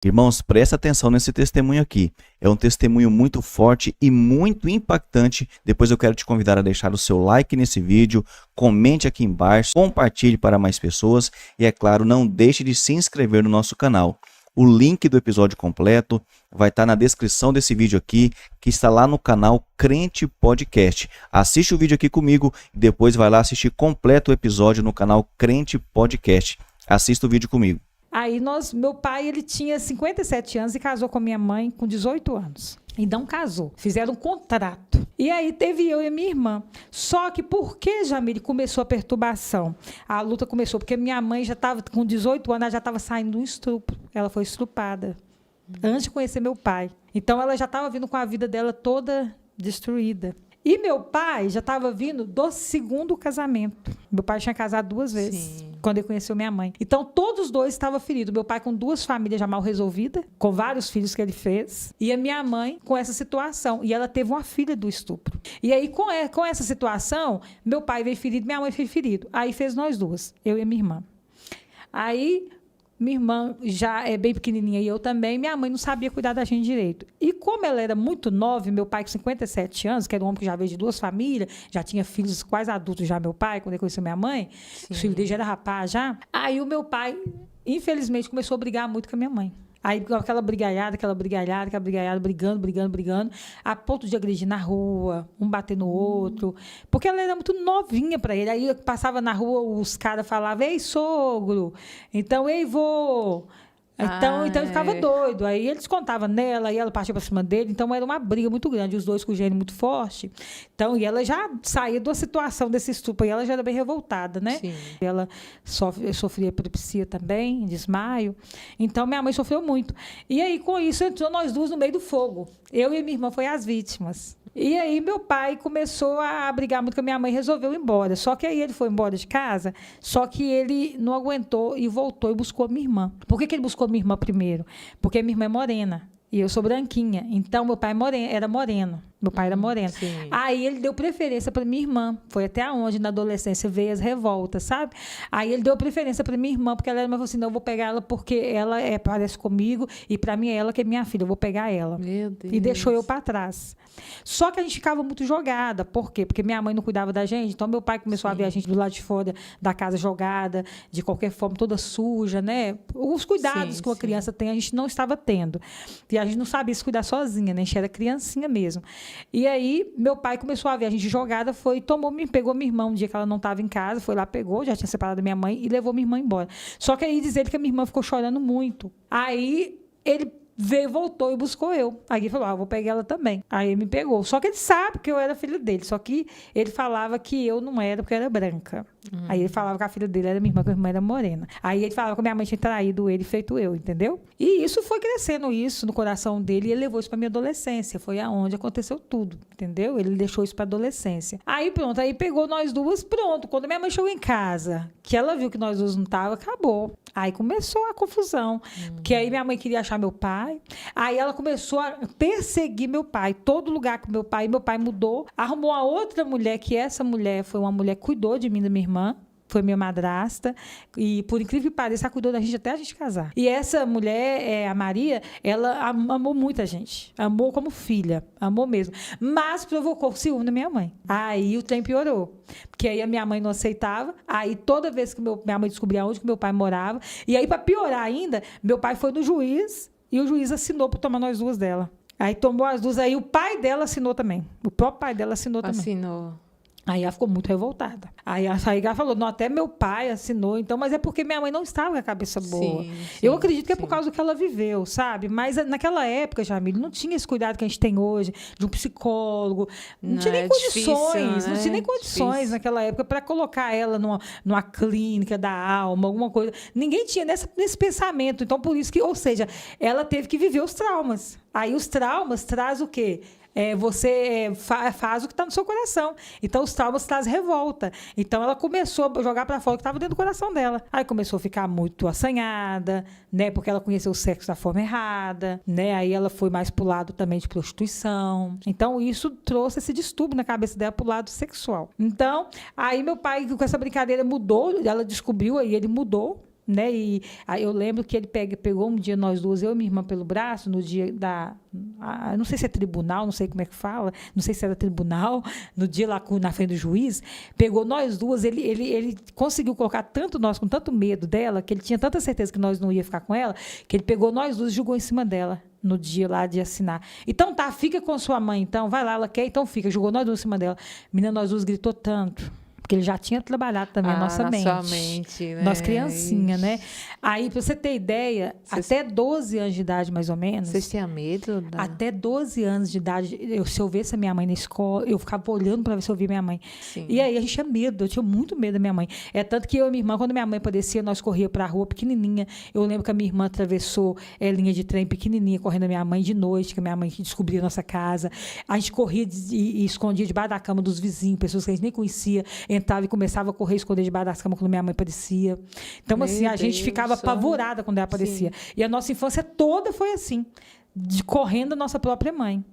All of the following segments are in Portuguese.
Irmãos, presta atenção nesse testemunho aqui. É um testemunho muito forte e muito impactante. Depois eu quero te convidar a deixar o seu like nesse vídeo, comente aqui embaixo, compartilhe para mais pessoas e, é claro, não deixe de se inscrever no nosso canal. O link do episódio completo vai estar na descrição desse vídeo aqui, que está lá no canal Crente Podcast. Assiste o vídeo aqui comigo e depois vai lá assistir completo o episódio no canal Crente Podcast. Assista o vídeo comigo. Aí meu pai, ele tinha 57 anos e casou com minha mãe com 18 anos. E não casou. Fizeram um contrato. E aí teve eu e minha irmã. Só que por que, Jamile, começou a perturbação? A luta começou porque minha mãe já estava com 18 anos, ela já estava saindo de um estupro. Ela foi estrupada antes de conhecer meu pai. Então ela já estava vindo com a vida dela toda destruída. E meu pai já estava vindo do segundo casamento. Meu pai tinha casado 2 vezes. Sim. Quando ele conheceu minha mãe. Então, todos os dois estavam feridos. Meu pai com 2 famílias já mal resolvidas, com vários filhos que ele fez. E a minha mãe com essa situação. E ela teve uma filha do estupro. E aí, com essa situação, meu pai veio ferido, minha mãe foi ferido. Aí fez nós duas, eu e minha irmã. Aí, minha irmã já é bem pequenininha e eu também, minha mãe não sabia cuidar da gente direito. E como ela era muito nova, meu pai com 57 anos, que era um homem que já veio de 2 famílias, já tinha filhos quase adultos já, meu pai, quando ele conheceu minha mãe, os filhos dele já era rapaz já. Aí o meu pai, infelizmente, começou a brigar muito com a minha mãe. Aí aquela brigalhada, brigando, a ponto de agredir na rua, um bater no outro, porque ela era muito novinha para ele. Aí passava na rua, os caras falavam, ei, sogro, então, ei, vô. Então ele ficava doido. Aí eles contavam nela, e ela partia para cima dele. Então era uma briga muito grande, os dois com o gênio muito forte. Então, e ela já saía de uma situação desse estupro, e ela já era bem revoltada, né? Sim. Ela sofria epilepsia também, desmaio. Então, minha mãe sofreu muito. E aí, com isso, entrou nós duas no meio do fogo. Eu e minha irmã foi as vítimas. E aí, meu pai começou a brigar muito com a minha mãe e resolveu ir embora. Só que aí ele foi embora de casa, só que ele não aguentou e voltou e buscou minha irmã. Por que ele buscou minha irmã primeiro? Porque minha irmã é morena e eu sou branquinha. Então, meu pai era moreno. Meu pai era moreno. Sim. Aí ele deu preferência para minha irmã. Foi até onde, na adolescência, veio as revoltas, sabe? Aí ele deu preferência para minha irmã, porque ela falou assim, não, eu vou pegar ela porque ela parece comigo e para mim é ela que é minha filha, eu vou pegar ela. Meu Deus. E deixou eu para trás. Só que a gente ficava muito jogada. Por quê? Porque minha mãe não cuidava da gente. Então, meu pai começou a ver a gente do lado de fora da casa jogada, de qualquer forma, toda suja, né? Os cuidados que uma criança tem, a gente não estava tendo. E a gente não sabia se cuidar sozinha, né? A gente era criancinha mesmo. E aí, meu pai começou a ver a gente jogada, pegou minha irmã um dia que ela não estava em casa, foi lá, pegou, já tinha separado da minha mãe e levou minha irmã embora. Só que aí diz ele que a minha irmã ficou chorando muito. Aí, ele voltou e buscou eu. Aí ele falou, vou pegar ela também. Aí ele me pegou. Só que ele sabe que eu era filho dele. Só que ele falava que eu não era, porque eu era branca. Aí ele falava que a filha dele era minha irmã, que a minha irmã era morena. Aí ele falava que a minha mãe tinha traído ele, feito eu, entendeu? E isso foi crescendo isso no coração dele e ele levou isso pra minha adolescência. Foi aonde aconteceu tudo, entendeu? Ele deixou isso pra adolescência. Aí pronto, aí pegou nós duas, pronto. Quando minha mãe chegou em casa, que ela viu que nós duas não tava, acabou. Aí começou a confusão. Porque aí minha mãe queria achar meu pai. Aí ela começou a perseguir meu pai. Todo lugar com meu pai mudou. Arrumou uma outra mulher, que essa mulher foi uma mulher que cuidou de mim, da minha irmã. Foi minha madrasta. E, por incrível que pareça, ela cuidou da gente até a gente casar. E essa mulher, a Maria, ela amou muito a gente. Amou como filha. Amou mesmo. Mas provocou ciúme na minha mãe. Aí o trem piorou. Porque aí a minha mãe não aceitava. Aí toda vez que minha mãe descobria onde que meu pai morava. E aí, para piorar ainda, meu pai foi no juiz e o juiz assinou para tomar nós duas dela. Aí tomou as duas. Aí o pai dela assinou também. O próprio pai dela assinou também. Assinou. Aí ela ficou muito revoltada. Aí ela falou, não, até meu pai assinou, então, mas é porque minha mãe não estava com a cabeça boa. Sim, eu acredito que é por causa do que ela viveu, sabe? Mas naquela época, Jamile, não tinha esse cuidado que a gente tem hoje, de um psicólogo. Não tinha nem condições, não tinha nem condições naquela época para colocar ela numa clínica da alma, alguma coisa. Ninguém tinha nesse pensamento. Então, por isso que, ou seja, ela teve que viver os traumas. Aí os traumas trazem o quê? Você faz o que está no seu coração. Então, os traumas trazem revolta. Então, ela começou a jogar para fora o que estava dentro do coração dela. Aí, começou a ficar muito assanhada, né? Porque ela conheceu o sexo da forma errada, né? Aí, ela foi mais para o lado também de prostituição. Então, isso trouxe esse distúrbio na cabeça dela para o lado sexual. Então, aí, meu pai, com essa brincadeira, mudou. Ela descobriu, aí ele mudou. né? E aí eu lembro que ele pegou um dia nós duas, eu e minha irmã, pelo braço, no dia não sei se é tribunal, não sei como é que fala, não sei se era tribunal, no dia lá na frente do juiz, pegou nós duas, ele conseguiu colocar tanto nós com tanto medo dela, que ele tinha tanta certeza que nós não ia ficar com ela, que ele pegou nós duas e jogou em cima dela no dia lá de assinar. Então tá, fica com sua mãe, então, vai lá, ela quer, então fica. Jogou nós duas em cima dela. Menina, nós duas gritou tanto. Porque ele já tinha trabalhado também a nossa mente. Sua mente, né? Nós criancinha, né? Aí, pra você ter ideia, até 12 anos de idade, mais ou menos. Vocês tinham medo? Até 12 anos de idade, se eu visse a minha mãe na escola, eu ficava olhando para ver se eu via minha mãe. Sim. E aí a gente tinha medo, eu tinha muito medo da minha mãe. É tanto que eu e minha irmã, quando minha mãe aparecia, nós corria para a rua pequenininha. Eu lembro que a minha irmã atravessou linha de trem pequenininha, correndo a minha mãe de noite, que a minha mãe descobria a nossa casa. A gente corria e escondia debaixo da cama dos vizinhos, pessoas que a gente nem conhecia, entrava e começava a correr, esconder debaixo das camas quando minha mãe aparecia. Então, assim, a gente ficava apavorada quando ela aparecia. Sim. E a nossa infância toda foi assim, correndo a nossa própria mãe.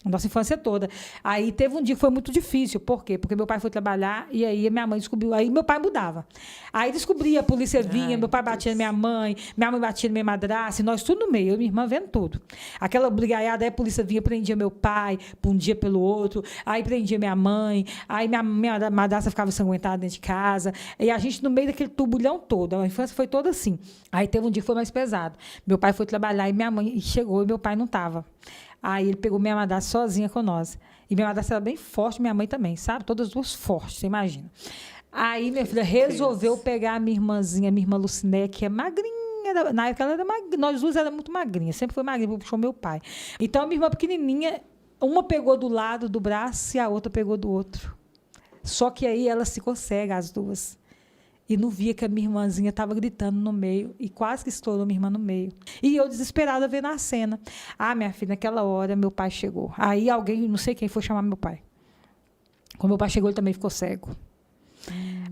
A nossa infância toda. Aí teve um dia que foi muito difícil. Por quê? Porque meu pai foi trabalhar e aí minha mãe descobriu. Aí meu pai mudava. Aí descobria, a polícia vinha, meu pai batia na minha mãe batia na minha madrasta, e nós tudo no meio, eu e minha irmã vendo tudo. Aquela brigaiada, aí a polícia vinha, prendia meu pai, por um dia pelo outro, aí prendia minha mãe, aí minha madrasta ficava ensanguentada dentro de casa, e a gente no meio daquele turbulhão todo. A infância foi toda assim. Aí teve um dia que foi mais pesado. Meu pai foi trabalhar e minha mãe chegou e meu pai não estava. Aí ele pegou minha madrasta sozinha com nós. E minha madrasta era bem forte, minha mãe também, sabe? Todas as duas fortes, você imagina. Aí minha filha resolveu pegar a minha irmãzinha, minha irmã Luciné, que é magrinha. Na época ela era magrinha, nós duas éramos muito magrinhas, sempre foi magrinha, puxou meu pai. Então a minha irmã pequenininha, uma pegou do lado do braço e a outra pegou do outro. Só que aí elas ficou cega, as duas. E não via que a minha irmãzinha estava gritando no meio, e quase que estourou minha irmã no meio. E eu desesperada vendo a cena. Ah, minha filha, naquela hora meu pai chegou. Aí alguém, não sei quem foi chamar meu pai. Quando meu pai chegou, ele também ficou cego.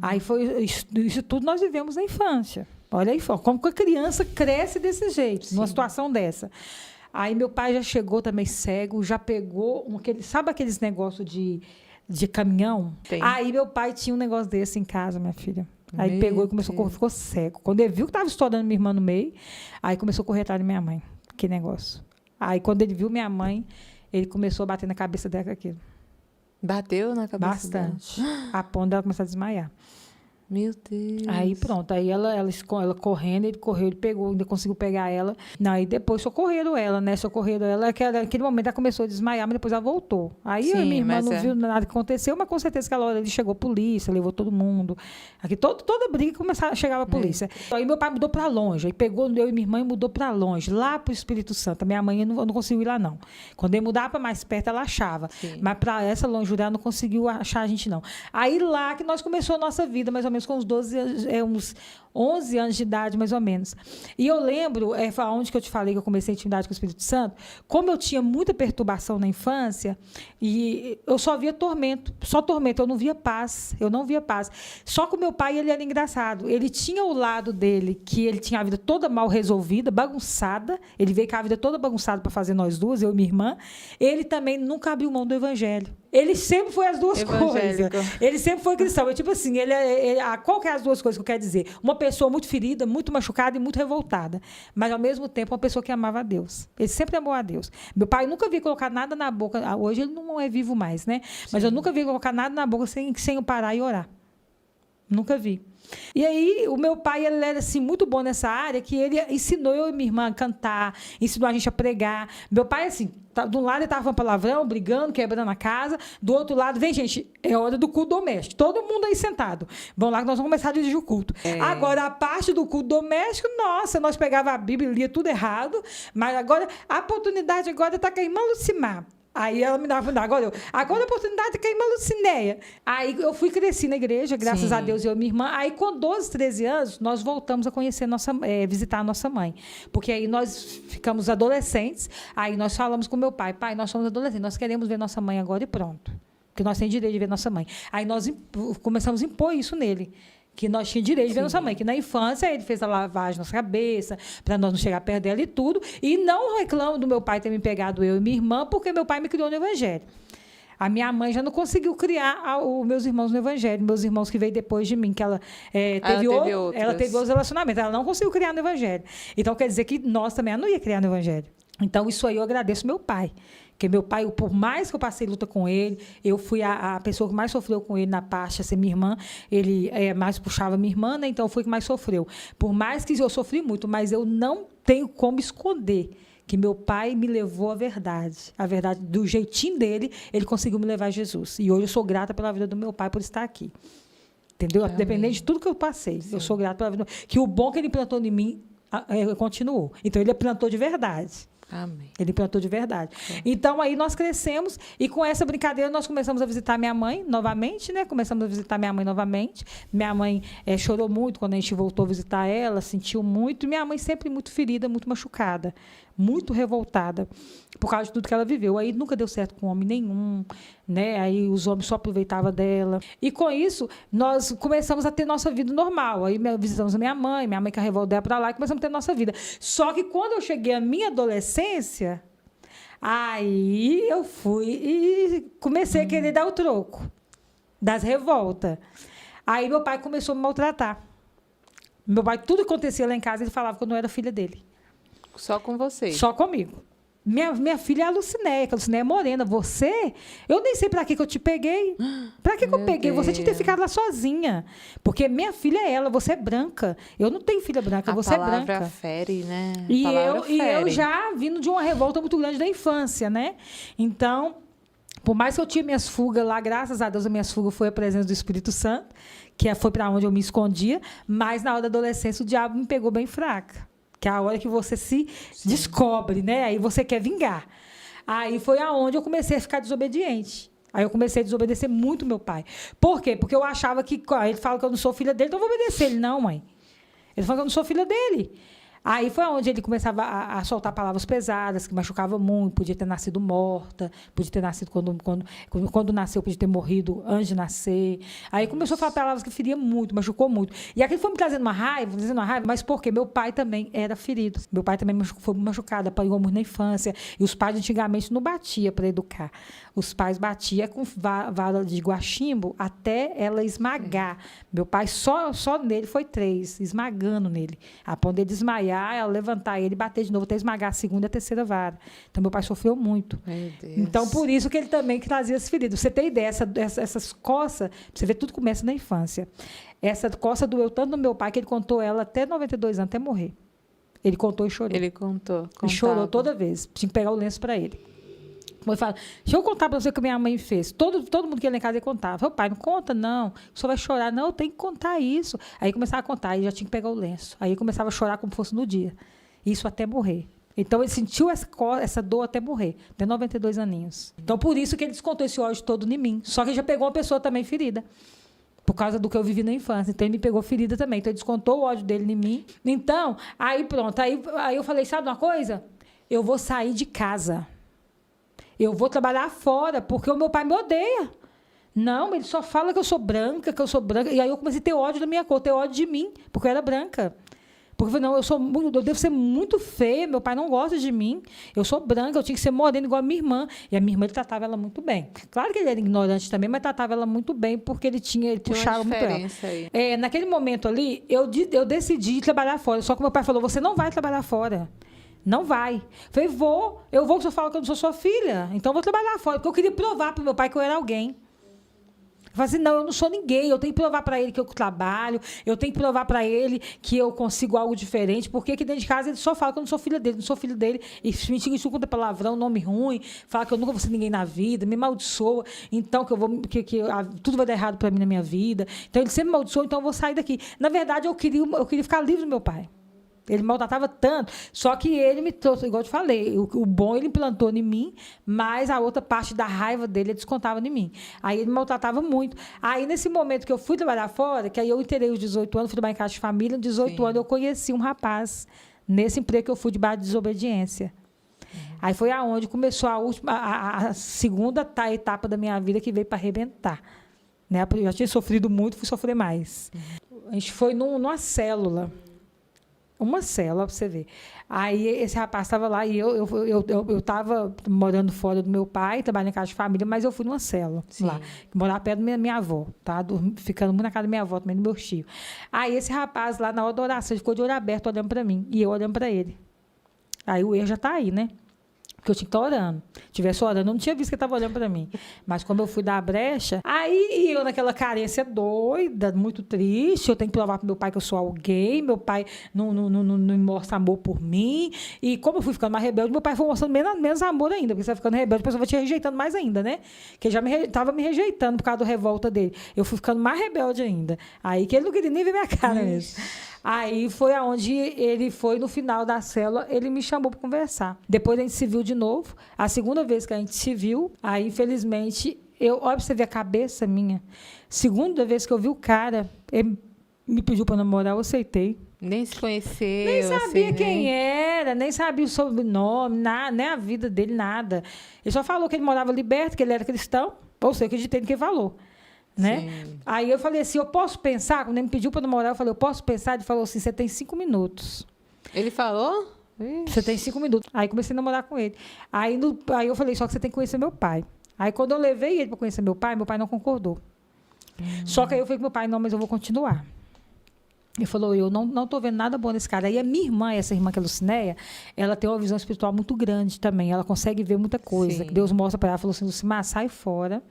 Aí foi isso tudo nós vivemos na infância. Olha aí, como que a criança cresce desse jeito, numa situação dessa. Aí meu pai já chegou também cego, já pegou, sabe aqueles negócios de caminhão? Tem. Aí meu pai tinha um negócio desse em casa, minha filha. Aí pegou e começou a correr, ficou cego. Quando ele viu que estava estourando minha irmã no meio, aí começou a correr atrás da minha mãe. Que negócio. Aí quando ele viu minha mãe, ele começou a bater na cabeça dela com aquilo. Bateu na cabeça bastante. A ponto dela começar a desmaiar. Meu Deus. Aí pronto, aí ela correndo, ele correu, ele pegou, ainda conseguiu pegar ela. Não, aí depois socorreram ela, né? Socorreram ela, naquele momento ela começou a desmaiar, mas depois ela voltou. Aí a minha irmã não viu nada que aconteceu, mas com certeza que ele chegou a polícia, levou todo mundo. Aqui toda briga chegava a polícia. Aí meu pai mudou para longe, aí pegou eu e minha irmã e mudou para longe, lá pro Espírito Santo. A minha mãe não conseguiu ir lá, não. Quando ele mudava para mais perto, ela achava. Sim. Mas para essa longe ela não conseguiu achar a gente, não. Aí lá que nós começou a nossa vida, mais ou menos com uns 11 anos de idade, mais ou menos. E eu lembro, onde que eu te falei que eu comecei a intimidade com o Espírito Santo, como eu tinha muita perturbação na infância, e eu só via tormento, eu não via paz, Só que o meu pai, ele era engraçado, ele tinha o lado dele, que ele tinha a vida toda mal resolvida, bagunçada, ele veio com a vida toda bagunçada para fazer nós duas, eu e minha irmã, ele também nunca abriu mão do evangelho. Ele sempre foi as duas coisas. Ele sempre foi cristão. Tipo assim, qual que é as duas coisas que eu quero dizer? Uma pessoa muito ferida, muito machucada e muito revoltada. Mas, ao mesmo tempo, uma pessoa que amava a Deus. Ele sempre amou a Deus. Meu pai nunca vi colocar nada na boca. Hoje ele não é vivo mais, né? Mas eu nunca vi colocar nada na boca sem eu parar e orar. Nunca vi. E aí, o meu pai, ele era assim, muito bom nessa área, que ele ensinou eu e minha irmã a cantar, ensinou a gente a pregar. Meu pai, assim, de um lado ele estava falando palavrão, brigando, quebrando a casa, do outro lado, vem, gente, é hora do culto doméstico. Todo mundo aí sentado. Vamos lá que nós vamos começar a dirigir o culto. Agora, a parte do culto doméstico, nossa, nós pegava a Bíblia e lia tudo errado, mas agora, a oportunidade agora está com a irmã Lucimar. Aí ela me dava, agora a oportunidade que a irmã Lucinéia. Aí eu cresci na igreja, graças a Deus, eu e minha irmã. Aí com 12, 13 anos, nós voltamos a conhecer visitar a nossa mãe. Porque aí nós ficamos adolescentes, aí nós falamos com meu pai, nós somos adolescentes, nós queremos ver nossa mãe agora e pronto. Porque nós temos direito de ver nossa mãe. Aí nós começamos a impor isso nele. Que nós tínhamos direito de ver nossa mãe, que na infância ele fez a lavagem na nossa cabeça, para nós não chegar perto dela e tudo, e não reclamo do meu pai ter me pegado eu e minha irmã, porque meu pai me criou no evangelho. A minha mãe já não conseguiu criar os meus irmãos no evangelho, meus irmãos que veio depois de mim, que ela teve outros relacionamentos, ela não conseguiu criar no evangelho. Então, quer dizer que nós também não ia criar no evangelho. Então, isso aí eu agradeço meu pai. Porque meu pai, por mais que eu passei luta com ele, eu fui a pessoa que mais sofreu com ele na parte, assim, minha irmã, ele mais puxava minha irmã, né? Então eu fui que mais sofreu. Por mais que eu sofri muito, mas eu não tenho como esconder que meu pai me levou à verdade. A verdade, do jeitinho dele, ele conseguiu me levar a Jesus. E hoje eu sou grata pela vida do meu pai por estar aqui. Entendeu? Amém. Independente de tudo que eu passei, sim, eu sou grata pela vida. Que o bom que ele plantou em mim continuou. Então ele plantou de verdade. Amém. Ele plantou de verdade. Então, aí nós crescemos e com essa brincadeira nós começamos a visitar minha mãe novamente, né? Começamos a visitar minha mãe novamente. Minha mãe chorou muito quando a gente voltou a visitar ela, sentiu muito. E minha mãe sempre muito ferida, muito machucada, muito revoltada por causa de tudo que ela viveu. Aí nunca deu certo com homem nenhum, né? Aí os homens só aproveitavam dela. E com isso, nós começamos a ter nossa vida normal. Aí visitamos a minha mãe com a revolta dela para lá e começamos a ter nossa vida. Só que quando eu cheguei à minha adolescência, aí eu fui e comecei a querer dar o troco das revoltas. Aí meu pai começou a me maltratar. Meu pai, tudo que acontecia lá em casa, ele falava que eu não era filha dele. Só com você? Só comigo. Minha filha é a Lucinéia, que a Lucinéia é morena. Você, eu nem sei para que eu te peguei. Para que eu peguei? Deus. Você tinha que ter ficado lá sozinha. Porque minha filha é ela, você é branca. Eu não tenho filha branca, você é branca. A palavra fere, né? E eu já vindo de uma revolta muito grande da infância, né? Então, por mais que eu tinha minhas fugas lá, graças a Deus, as minhas fugas foi a presença do Espírito Santo, que foi para onde eu me escondia, mas na hora da adolescência o diabo me pegou bem fraca. Que é a hora que você se descobre, né? Aí você quer vingar. Aí foi aonde eu comecei a ficar desobediente. Aí eu comecei a desobedecer muito meu pai. Por quê? Porque eu achava que... Ele fala que eu não sou filha dele, então eu vou obedecer ele. Não, mãe. Ele fala que eu não sou filha dele. Aí foi onde ele começava a soltar palavras pesadas, que machucava muito, podia ter nascido morta, podia ter nascido quando nasceu, podia ter morrido antes de nascer. Aí começou a falar palavras que feria muito, machucou muito. E aquilo foi me trazendo uma raiva, mas por quê? Meu pai também era ferido. Meu pai também foi machucado, apanhou muito na infância. E os pais antigamente não batiam para educar. Os pais batiam com vara de guaximbo até ela esmagar. Meu pai, só nele foi 3, esmagando nele. A ponto de desmaiar, ela levantar ele, bater de novo, até esmagar a segunda e a terceira vara. Então, meu pai sofreu muito. Meu Deus. Então, por isso que ele também trazia as feridas. Você tem ideia, essas coças, você vê, tudo começa na infância. Essa coça doeu tanto no meu pai que ele contou ela até 92 anos, até morrer. Ele contou e chorou. Ele contou. E chorou toda vez. Tinha que pegar o lenço para ele. Ele fala, deixa eu contar para você o que minha mãe fez. Todo mundo que ia lá em casa ia contar. Meu pai, não conta, não. Só vai chorar. Não, eu tenho que contar isso. Aí começava a contar, aí já tinha que pegar o lenço. Aí começava a chorar como fosse no dia. Isso até morrer. Então, ele sentiu essa dor até morrer. Até 92 aninhos. Então, por isso que ele descontou esse ódio todo em mim. Só que ele já pegou uma pessoa também ferida. Por causa do que eu vivi na infância. Então, ele me pegou ferida também. Então, ele descontou o ódio dele em mim. Então, aí pronto. Aí eu falei, sabe uma coisa? Eu vou sair de casa. Eu vou trabalhar fora, porque o meu pai me odeia. Não, ele só fala que eu sou branca, E aí eu comecei a ter ódio da minha cor, ter ódio de mim, porque eu era branca. Porque não, eu devo ser muito feia, meu pai não gosta de mim. Eu sou branca, eu tinha que ser morena igual a minha irmã. E a minha irmã, ele tratava ela muito bem. Claro que ele era ignorante também, mas tratava ela muito bem, porque ele puxava muito ela. Aí. Naquele momento ali, eu decidi trabalhar fora. Só que meu pai falou, você não vai trabalhar fora. Não vai. Falei, eu vou, que você fala que eu não sou sua filha. Então, eu vou trabalhar fora. Porque eu queria provar para o meu pai que eu era alguém. Eu falei assim, não, eu não sou ninguém. Eu tenho que provar para ele que eu trabalho. Eu tenho que provar para ele que eu consigo algo diferente. Porque aqui dentro de casa ele só fala que eu não sou filha dele. Não sou filho dele. E me xinga isso contra palavrão, nome ruim. Fala que eu nunca vou ser ninguém na vida. Me amaldiçoa. Então, tudo vai dar errado para mim na minha vida. Então, ele sempre me amaldiçoou. Então, eu vou sair daqui. Na verdade, eu queria ficar livre do meu pai. Ele maltratava tanto, só que ele me trouxe, igual eu te falei, o bom ele implantou em mim, mas a outra parte da raiva dele ele descontava em mim. Aí ele me maltratava muito. Aí, nesse momento que eu fui trabalhar fora, que aí eu inteirei os 18 anos, fui trabalhar em casa de família, 18 anos eu conheci um rapaz, nesse emprego que eu fui debaixo de desobediência. Aí foi aonde começou a segunda etapa da minha vida que veio para arrebentar. Né? Eu já tinha sofrido muito, fui sofrer mais. A gente foi numa célula. Uma célula, pra você ver. Aí esse rapaz estava lá e eu estava morando fora do meu pai, trabalhando em casa de família, mas eu fui numa célula lá, que morava perto da minha avó, tá? Ficando muito na casa da minha avó, também do meu tio. Aí esse rapaz lá, na hora da oração, ele ficou de olho aberto olhando para mim e eu olhando para ele. Aí o erro já está aí, né? Porque eu tinha que estar orando. Se tivesse orando, eu não tinha visto que ele estava olhando para mim. Mas como eu fui dar a brecha, aí eu naquela carência doida, muito triste, eu tenho que provar para meu pai que eu sou alguém, meu pai não me mostra amor por mim. E como eu fui ficando mais rebelde, meu pai foi mostrando menos amor ainda, porque você vai ficando rebelde, a pessoa vai te rejeitando mais ainda, né? Que ele já estava me rejeitando por causa da revolta dele. Eu fui ficando mais rebelde ainda. Aí que ele não queria nem ver minha cara mesmo. Aí foi aonde ele foi, no final da célula, ele me chamou para conversar. Depois a gente se viu de novo. A segunda vez que a gente se viu, aí, infelizmente, olha pra você ver a cabeça minha. Segunda vez que eu vi o cara, ele me pediu para namorar, eu aceitei. Nem se conheceu. Nem sabia assim, quem né? era, nem sabia o sobrenome, nem a vida dele, nada. Ele só falou que ele morava liberto, que ele era cristão. Ou seja, eu acreditei no que ele falou. Né? Aí eu falei assim, eu posso pensar? Quando ele me pediu para namorar, eu falei, eu posso pensar? Ele falou assim, você tem 5 minutos. Ele falou? Você tem 5 minutos. Aí comecei a namorar com ele. Aí eu falei, só que você tem que conhecer meu pai. Aí quando eu levei ele para conhecer meu pai não concordou. Só que aí eu falei com meu pai, não, mas eu vou continuar. Ele falou, eu não estou vendo nada bom nesse cara. Aí a minha irmã, essa irmã que é a Lucinéia, ela tem uma visão espiritual muito grande também. Ela consegue ver muita coisa. Que Deus mostra para ela. Ela falou assim, Lucimar, sai fora.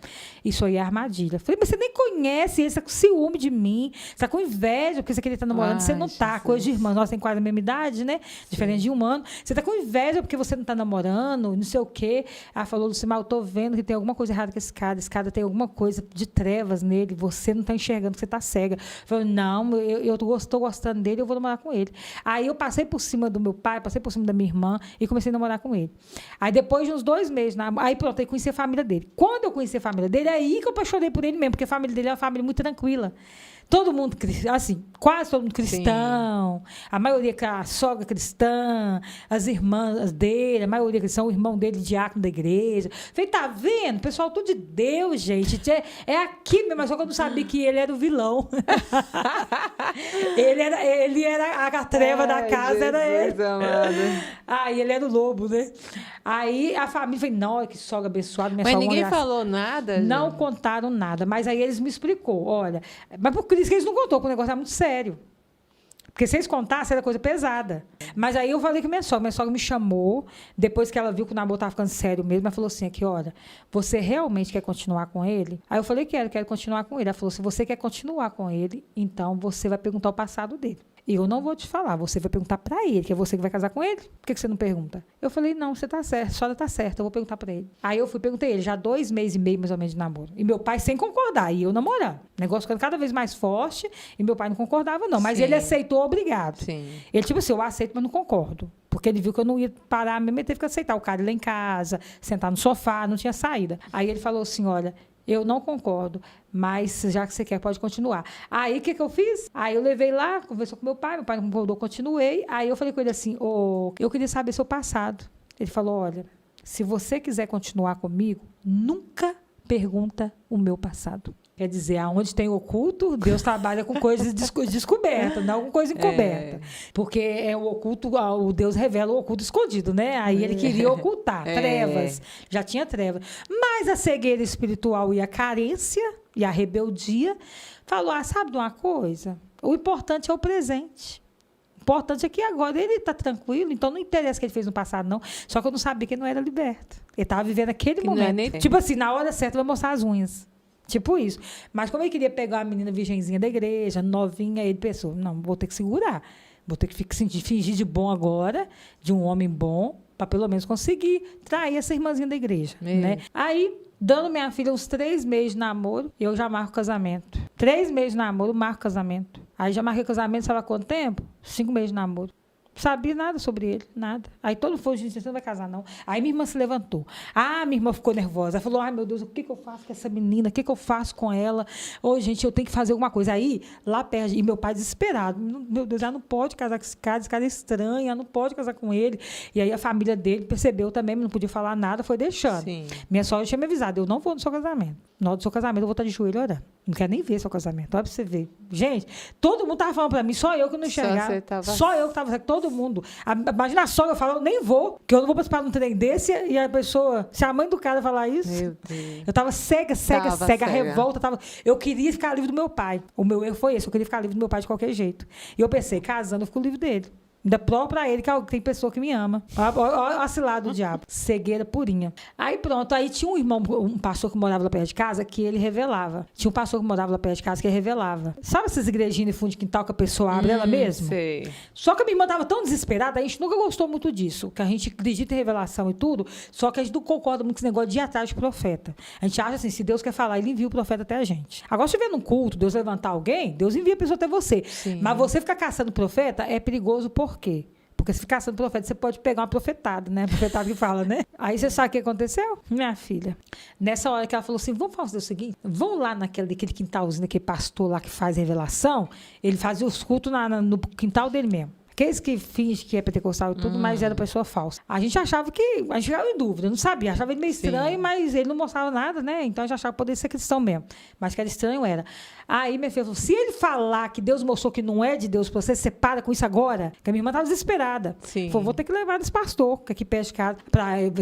Isso aí é armadilha. Eu falei, mas você nem conhece ele, você está com ciúme de mim, você está com inveja, porque você queria estar namorando, você não está. Coisa de irmã. Nós temos quase a mesma idade, né? Diferente de um ano. Você está com inveja porque você não está namorando, não sei o quê. Ela falou, Lucimar, eu estou vendo que tem alguma coisa errada com esse cara. Esse cara tem alguma coisa de trevas nele. Você não está enxergando, que você está cega. Eu falei, não, eu estou gostando dele, eu vou namorar com ele. Aí eu passei por cima do meu pai, passei por cima da minha irmã e comecei a namorar com ele. Aí depois de uns 2 meses, aí pronto, aí conheci a família dele. Quando eu conheci a família dele, aí que eu apaixonei por ele mesmo, porque a família dele é uma família muito tranquila. Todo mundo, assim, quase todo mundo cristão. A maioria, a sogra cristã, as irmãs dele, a maioria cristã, o irmão dele, diácono da igreja. Falei, tá vendo? Pessoal, tudo de Deus, gente. É aqui mesmo, mas só que eu não sabia que ele era o vilão. ele era a treva da casa, Jesus, era ele. Aí ele era o lobo, né? Aí a família falou, não, que sogra abençoada. Mas ninguém falou nada? Não contaram nada, mas aí eles me explicou, olha, mas por isso que eles não contou, porque o negócio era muito sério. Porque se eles contassem, era coisa pesada. Mas aí eu falei com minha sogra me chamou, depois que ela viu que o namoro estava ficando sério mesmo, ela falou assim, aqui, olha, você realmente quer continuar com ele? Aí eu falei, quero continuar com ele. Ela falou, se você quer continuar com ele, então você vai perguntar o passado dele. E eu não vou te falar, você vai perguntar para ele, que é você que vai casar com ele. Por que você não pergunta? Eu falei, não, você tá certo, a senhora tá certa, eu vou perguntar para ele. Aí eu perguntei ele, já 2 meses e meio mais ou menos de namoro. E meu pai sem concordar, e eu namorando. O negócio ficando cada vez mais forte, e meu pai não concordava não, mas ele aceitou, obrigado. Sim. Ele tipo assim, eu aceito, mas não concordo. Porque ele viu que eu não ia parar mesmo, ele teve que aceitar o cara ir lá em casa, sentar no sofá, não tinha saída. Aí ele falou assim, olha, eu não concordo, mas já que você quer, pode continuar. Aí, o que eu fiz? Aí eu levei lá, conversou com meu pai não concordou, continuei. Aí eu falei com ele assim, eu queria saber seu passado. Ele falou, olha, se você quiser continuar comigo, nunca pergunta o meu passado. Quer dizer, aonde tem oculto, Deus trabalha com coisas descobertas, não com coisa encoberta. Porque é o oculto, o Deus revela o oculto escondido, né? Aí ele queria ocultar, trevas. Já tinha trevas. Mas a cegueira espiritual e a carência e a rebeldia falou, sabe de uma coisa? O importante é o presente. O importante é que agora ele está tranquilo, então não interessa o que ele fez no passado, não. Só que eu não sabia que ele não era liberto. Ele estava vivendo aquele momento. Tipo assim, na hora certa vai mostrar as unhas. Tipo isso. Mas como ele queria pegar uma menina virgenzinha da igreja, novinha, ele pensou, não, vou ter que segurar. Vou ter que fingir de bom agora, de um homem bom, para pelo menos conseguir trair essa irmãzinha da igreja. Né? Aí, dando minha filha uns 3 meses de namoro, eu já marco casamento. 3 meses de namoro, marco casamento. Aí já marquei casamento, sabe há quanto tempo? 5 meses de namoro. Sabia nada sobre ele, nada. Aí todo mundo falou, gente, você não vai casar, não. Aí minha irmã se levantou. Minha irmã ficou nervosa. Ela falou, ai, meu Deus, o que eu faço com essa menina? O que eu faço com ela? Gente, eu tenho que fazer alguma coisa. Aí, lá perto, e meu pai desesperado. Meu Deus, ela não pode casar com esse cara é estranho, ela não pode casar com ele. E aí a família dele percebeu também, não podia falar nada, foi deixando. Sim. Minha sogra tinha me avisado, eu não vou no seu casamento. Na hora do seu casamento, eu vou estar de joelho orando. Não quero nem ver seu casamento. Olha pra você ver. Gente, todo mundo tava falando pra mim, só eu que não enxergava. Só eu que tava, todo mundo. Imagina a sogra falando, eu nem vou, que eu não vou participar de um trem desse, e a pessoa, se a mãe do cara falar isso, Meu Deus. eu tava cega, a revolta tava. Eu queria ficar livre do meu pai. O meu erro foi esse, eu queria ficar livre do meu pai de qualquer jeito. E eu pensei, casando, eu fico livre dele. Ainda próprio pra ele, que tem pessoa que me ama. Olha a cilada do diabo. Cegueira purinha. Aí pronto, aí tinha um irmão, um pastor que morava lá perto de casa, que ele revelava. Tinha um pastor que morava lá perto de casa que ele revelava. Sabe essas igrejinhas de fundo de quintal que a pessoa abre ela mesma? Sei. Só que a minha irmã estava tão desesperada, a gente nunca gostou muito disso, que a gente acredita em revelação e tudo, só que a gente não concorda muito com esse negócio de ir atrás de profeta. A gente acha assim, se Deus quer falar, ele envia o profeta até a gente. Agora, se tiver num culto, Deus levantar alguém, Deus envia a pessoa até você. Sim. Mas você ficar caçando profeta é perigoso por quê? Porque se ficar caçando profeta, você pode pegar uma profetada, né? Profetada que fala, né? Aí você sabe o que aconteceu? Minha filha, nessa hora que ela falou assim, vamos fazer o seguinte, vamos lá naquele quintalzinho, aquele pastor lá que faz revelação, ele fazia os cultos no quintal dele mesmo. Aqueles que fingem que é pentecostal e tudo, mas era pessoa falsa. A gente achava que... A gente ficava em dúvida, não sabia. Achava ele meio estranho, mas ele não mostrava nada, né? Então a gente achava que poderia ser cristão mesmo. Mas que era estranho, era. Aí minha filha falou, se ele falar que Deus mostrou que não é de Deus pra você, você para com isso agora. Porque a minha irmã estava desesperada. Sim. Falou, vou ter que levar esse pastor, que aqui perto de casa,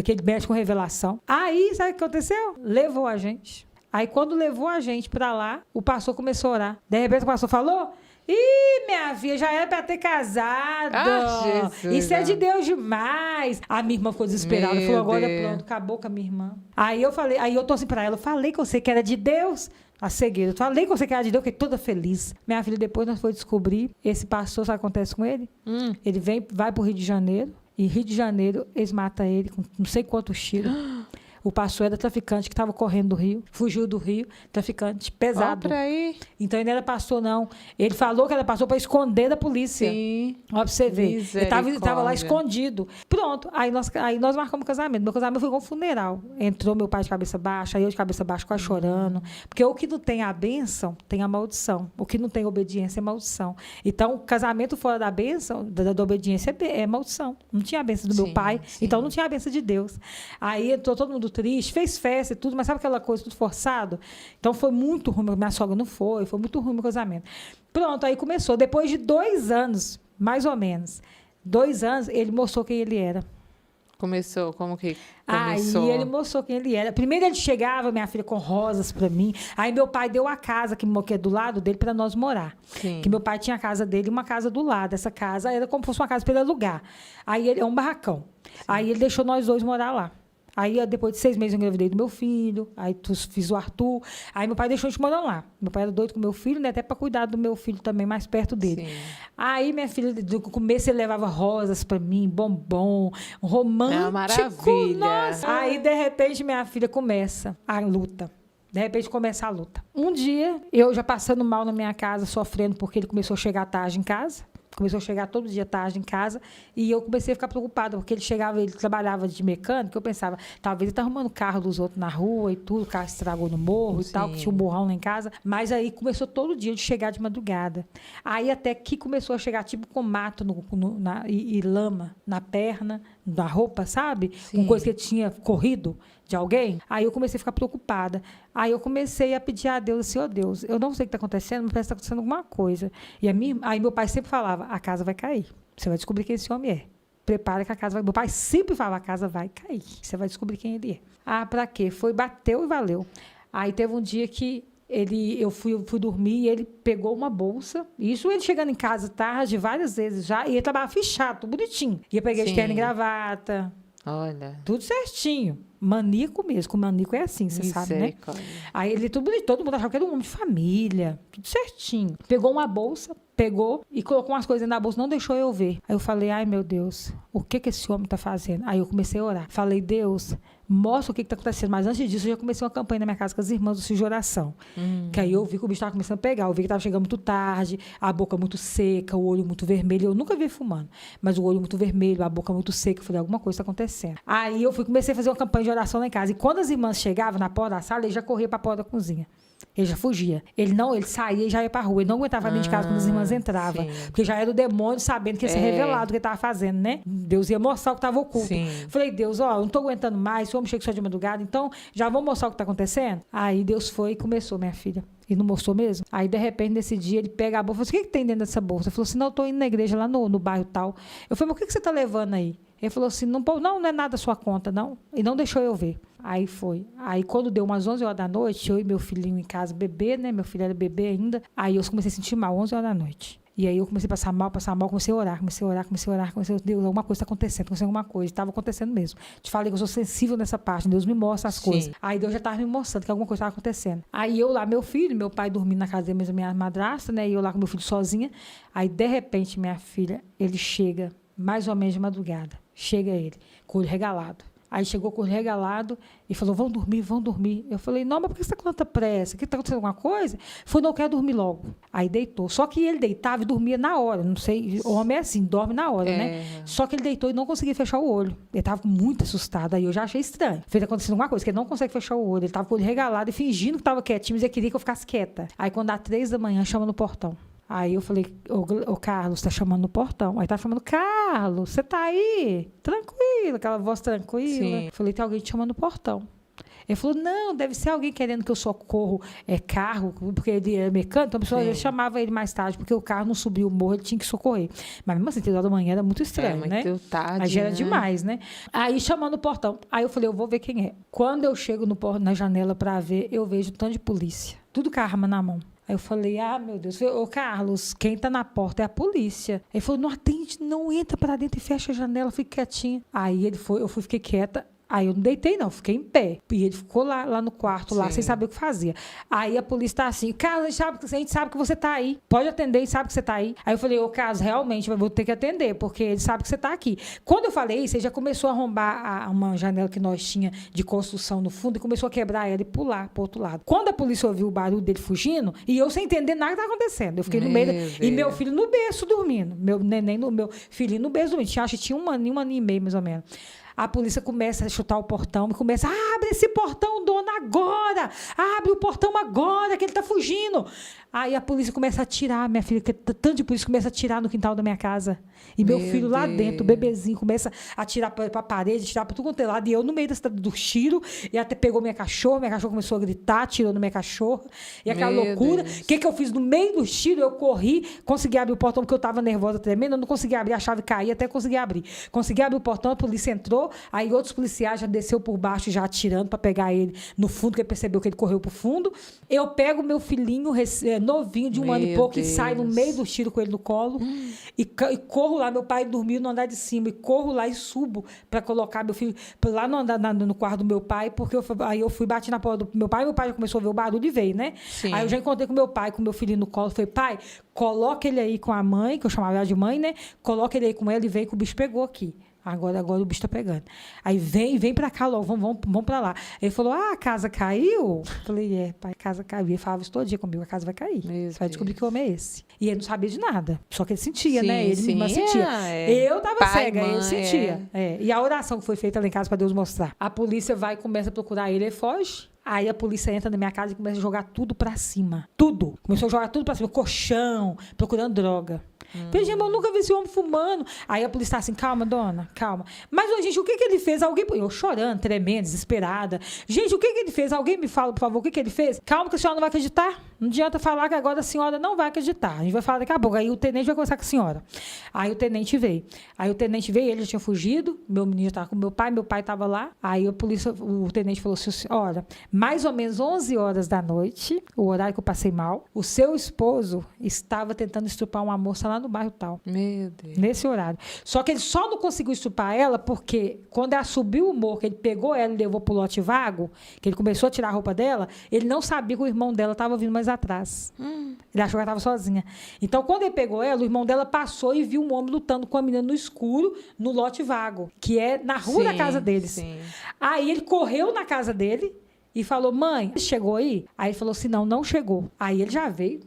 que ele mexe com revelação. Aí, sabe o que aconteceu? Levou a gente. Aí quando levou a gente pra lá, o pastor começou a orar. De repente o pastor falou... Ih, minha filha, já era pra ter casado. Ah, Jesus. Isso é de Deus demais. A minha irmã ficou desesperada. Meu Falou, agora Deus. pronto, acabou com a minha irmã. Aí eu falei, aí eu tô assim pra ela, eu falei que você que era de Deus. A cegueira. Eu falei que você que era de Deus, fiquei toda feliz. Minha filha, depois nós foi descobrir, esse pastor, sabe o que acontece com ele? Ele vai pro Rio de Janeiro, e Rio de Janeiro, eles matam ele com não sei quantos tiros. O pastor era traficante que estava correndo do Rio, fugiu do Rio, traficante pesado. Ó pra aí. Então ele não era pastor, não. Ele falou que era pastor para esconder da polícia. Sim. Ó, pra você ver. Ele estava lá Misericórdia. escondido. Pronto. Aí nós marcamos o casamento. Meu casamento foi igual um funeral. Entrou meu pai de cabeça baixa, eu de cabeça baixa, quase chorando. Porque o que não tem a bênção, tem a maldição. O que não tem obediência é maldição. Então, o casamento fora da bênção, da obediência, é maldição. Não tinha a bênção do meu Sim, pai, sim. então não tinha a bênção de Deus. Aí entrou todo mundo triste, fez festa e tudo, mas sabe aquela coisa tudo forçado? Então foi muito ruim, minha sogra não foi muito ruim meu casamento. Pronto, aí começou. Depois de 2 anos, mais ou menos, 2 anos, ele mostrou quem ele era. Começou, como que começou? Aí ele mostrou quem ele era. Primeiro ele chegava, minha filha, com rosas pra mim. Aí meu pai deu a casa que é do lado dele pra nós morar. Sim. Que meu pai tinha a casa dele e uma casa do lado. Essa casa era como se fosse uma casa pra ele alugar. Aí ele é um barracão. Aí ele deixou nós dois morar lá. Aí, depois de 6 meses, eu engravidei do meu filho. Aí, fiz o Arthur. Aí, meu pai deixou a gente morando lá. Meu pai era doido com meu filho, né? Até para cuidar do meu filho também, mais perto dele. Sim. Aí, minha filha, do começo, ele levava rosas para mim, bombom, romântico. É uma maravilha. Nossa. Aí, de repente, minha filha começa a luta. De repente, começa a luta. Um dia, eu já passando mal na minha casa, sofrendo porque ele começou a chegar tarde em casa. Começou a chegar todo dia tarde em casa e eu comecei a ficar preocupada, porque ele trabalhava de mecânico, eu pensava, talvez ele tá arrumando o carro dos outros na rua e tudo, o carro estragou no morro. Sim. E tal, que tinha um morrão lá em casa. Mas aí começou todo dia de chegar de madrugada. Aí até que começou a chegar tipo com mato e lama na perna, na roupa, sabe? Sim. Com coisa que tinha corrido de alguém. Aí eu comecei a ficar preocupada. Aí eu comecei a pedir a Deus assim, Deus, eu não sei o que está acontecendo, mas parece que está acontecendo alguma coisa. E aí meu pai sempre falava, a casa vai cair. Você vai descobrir quem esse homem é. Prepara que a casa vai... Meu pai sempre falava, a casa vai cair. Você vai descobrir quem ele é. Ah, pra quê? Bateu e valeu. Aí teve um dia que eu fui dormir e ele pegou uma bolsa. Isso ele chegando em casa tarde, várias vezes já, e ele trabalhava fichado, tudo bonitinho. Ia pegar de terno e gravata. Olha. Tudo certinho. Maníaco mesmo. Com maníaco é assim, você sabe, né? Aí ele, todo mundo achava que era um homem de família. Tudo certinho. Pegou uma bolsa, e colocou umas coisas na bolsa, não deixou eu ver. Aí eu falei, ai meu Deus, o que esse homem tá fazendo? Aí eu comecei a orar. Falei, Deus, mostra o que tá acontecendo. Mas antes disso, eu já comecei uma campanha na minha casa com as irmãs do Cid de Oração. Que aí eu vi que o bicho tava começando a pegar. Eu vi que tava chegando muito tarde, a boca muito seca, o olho muito vermelho. Eu nunca vi fumando, mas o olho muito vermelho, a boca muito seca. Eu falei, alguma coisa tá acontecendo. Aí eu comecei a fazer uma campanha de oração lá em casa. E quando as irmãs chegavam na porta da sala, ele já corria pra porta da cozinha. Ele já fugia. Ele saía e já ia pra rua. Ele não aguentava dentro de casa quando as irmãs entravam. Sim. Porque já era o demônio sabendo que ia ser revelado o que ele estava fazendo, né? Deus ia mostrar o que estava oculto. Sim. Falei, Deus, ó, eu não tô aguentando mais, vamos chegar só de madrugada, então já vou mostrar o que tá acontecendo? Aí Deus foi e começou, minha filha. E não mostrou mesmo? Aí, de repente, nesse dia, ele pega a bolsa e falou assim, o que tem dentro dessa bolsa? Ele falou assim, não, eu tô indo na igreja lá no bairro tal. Eu falei, mas o que você tá levando aí? Ele falou assim, não é nada sua conta, não. E não deixou eu ver. Aí foi. Aí quando deu umas 11 horas da noite, eu e meu filhinho em casa, bebê, né? Meu filho era bebê ainda. Aí eu comecei a sentir mal, 11 horas da noite. E aí eu comecei a passar mal, comecei a orar. Deus, alguma coisa está acontecendo, alguma coisa. Estava acontecendo mesmo. Te falei que eu sou sensível nessa parte, Deus me mostra as coisas. Aí Deus já estava me mostrando que alguma coisa estava acontecendo. Aí eu lá, meu filho, meu pai dormindo na casa da minha madrasta, né? E eu lá com meu filho sozinha. Aí, de repente, minha filha, ele chega, mais ou menos de madrugada. Chega ele, com o olho regalado. Aí chegou com o olho regalado e falou, vão dormir. Eu falei, não, mas por que você está com tanta pressa? Que está acontecendo alguma coisa? Ele falou, não, eu quero dormir logo. Aí deitou. Só que ele deitava e dormia na hora. Não sei, o homem é assim, dorme na hora, né? Só que ele deitou e não conseguia fechar o olho. Ele estava muito assustado. Aí eu já achei estranho. Fez acontecendo alguma coisa, que ele não consegue fechar o olho. Ele estava com o olho regalado e fingindo que estava quietinho, mas ele queria que eu ficasse quieta. Aí quando dá 3 da manhã, chama no portão. Aí eu falei, ô Carlos, tá chamando no portão. Aí tá chamando, Carlos, você tá aí? Tranquilo, aquela voz tranquila. Sim. Falei, tem alguém te chamando no portão. Ele falou, não, deve ser alguém querendo que eu socorro carro, porque ele é mecânico, então a pessoa ele chamava ele mais tarde, porque o carro não subiu o morro, ele tinha que socorrer. Mas mesmo assim, 3 horas da manhã era muito estranho, né? Muito tarde, aí já era né? demais, né? Aí chamando no portão. Aí eu falei, eu vou ver quem é. Quando eu chego na janela pra ver, eu vejo um tanto de polícia. Tudo com a arma na mão. Aí eu falei, meu Deus. Ô, Carlos, quem tá na porta é a polícia. Ele falou, não atende, não entra pra dentro e fecha a janela, fica quietinha. Aí eu fiquei quieta. Aí eu não deitei, não, fiquei em pé. E ele ficou lá no quarto, lá, sem saber o que fazia. Aí a polícia tá assim, Carlos, a gente sabe que você tá aí. Pode atender, sabe que você tá aí. Aí eu falei, ô Carlos, realmente, eu vou ter que atender, porque ele sabe que você tá aqui. Quando eu falei isso, ele já começou a arrombar uma janela que nós tinha de construção no fundo e começou a quebrar ela e pular pro outro lado. Quando a polícia ouviu o barulho dele fugindo, e eu sem entender nada que tá acontecendo, eu fiquei no meio, e meu filho no berço dormindo. Meu filhinho no berço dormindo. Acho que tinha um aninho e meio, mais ou menos. A polícia começa a chutar o portão e começa, abre esse portão, dona, agora! Abre o portão agora, que ele tá fugindo! Aí a polícia começa a atirar, minha filha, tanto de polícia começa a atirar no quintal da minha casa. E meu filho lá dentro, o bebezinho, começa a atirar pra parede, atirar pra tudo quanto é lado. E eu no meio do tiro, e até pegou minha cachorra começou a gritar, atirou na minha cachorra. E aquela loucura. O que eu fiz? No meio do tiro, eu corri, consegui abrir o portão, porque eu tava nervosa, tremendo, eu não consegui abrir, a chave caía, até consegui abrir. Consegui abrir o portão, a polícia entrou, aí outros policiais já desceu por baixo, já atirando pra pegar ele no fundo, que ele percebeu que ele correu pro fundo. Eu pego meu filhinho novinho, de 1 ano e pouco, e saio no meio do tiro com ele no colo, e corro lá, meu pai dormiu no andar de cima, e corro lá e subo para colocar meu filho lá no quarto do meu pai, porque aí eu fui, bati na porta do meu pai já começou a ver o barulho e veio, né? Sim. Aí eu já encontrei com meu pai, com meu filhinho no colo, falei, pai, coloca ele aí com a mãe, que eu chamava ela de mãe, né? Coloca ele aí com ela e vem que o bicho pegou aqui. Agora o bicho tá pegando. Aí vem pra cá logo, vamos pra lá. Ele falou, a casa caiu? Eu falei, pai, a casa caiu. Ele falava isso todo dia comigo, a casa vai cair. Você vai descobrir que homem é esse. E ele não sabia de nada. Só que ele sentia, né? Ele mesmo sentia. Eu tava cega, ele sentia. E a oração que foi feita lá em casa pra Deus mostrar. A polícia vai e começa a procurar ele foge. Aí a polícia entra na minha casa e começa a jogar tudo pra cima. Tudo. Começou a jogar tudo pra cima. Colchão, procurando droga. Falei, gente, eu nunca vi esse homem fumando. Aí a polícia tá assim, calma, dona, calma. Mas, gente, o que ele fez? Eu chorando, tremendo, desesperada. Gente, o que ele fez? Alguém me fala, por favor, o que ele fez? Calma que a senhora não vai acreditar. Não adianta falar que agora a senhora não vai acreditar. A gente vai falar daqui a pouco. Aí o tenente vai conversar com a senhora. Aí o tenente veio. Ele já tinha fugido. Meu menino estava com meu pai estava lá. Aí o tenente falou assim, olha, mais ou menos 11 horas da noite, o horário que eu passei mal, o seu esposo estava tentando estuprar uma moça lá no bairro tal. Meu Deus. Nesse horário. Só que ele só não conseguiu estuprar ela porque quando ela subiu o morro, que ele pegou ela e levou pro lote vago, que ele começou a tirar a roupa dela, ele não sabia que o irmão dela estava vindo mais atrás. Ele achou que ela estava sozinha. Então, quando ele pegou ela, o irmão dela passou e viu um homem lutando com a menina no escuro, no lote vago, que é na rua da casa deles. Sim. Aí ele correu na casa dele e falou, mãe, chegou aí? Aí ele falou assim, não chegou. Aí ele já veio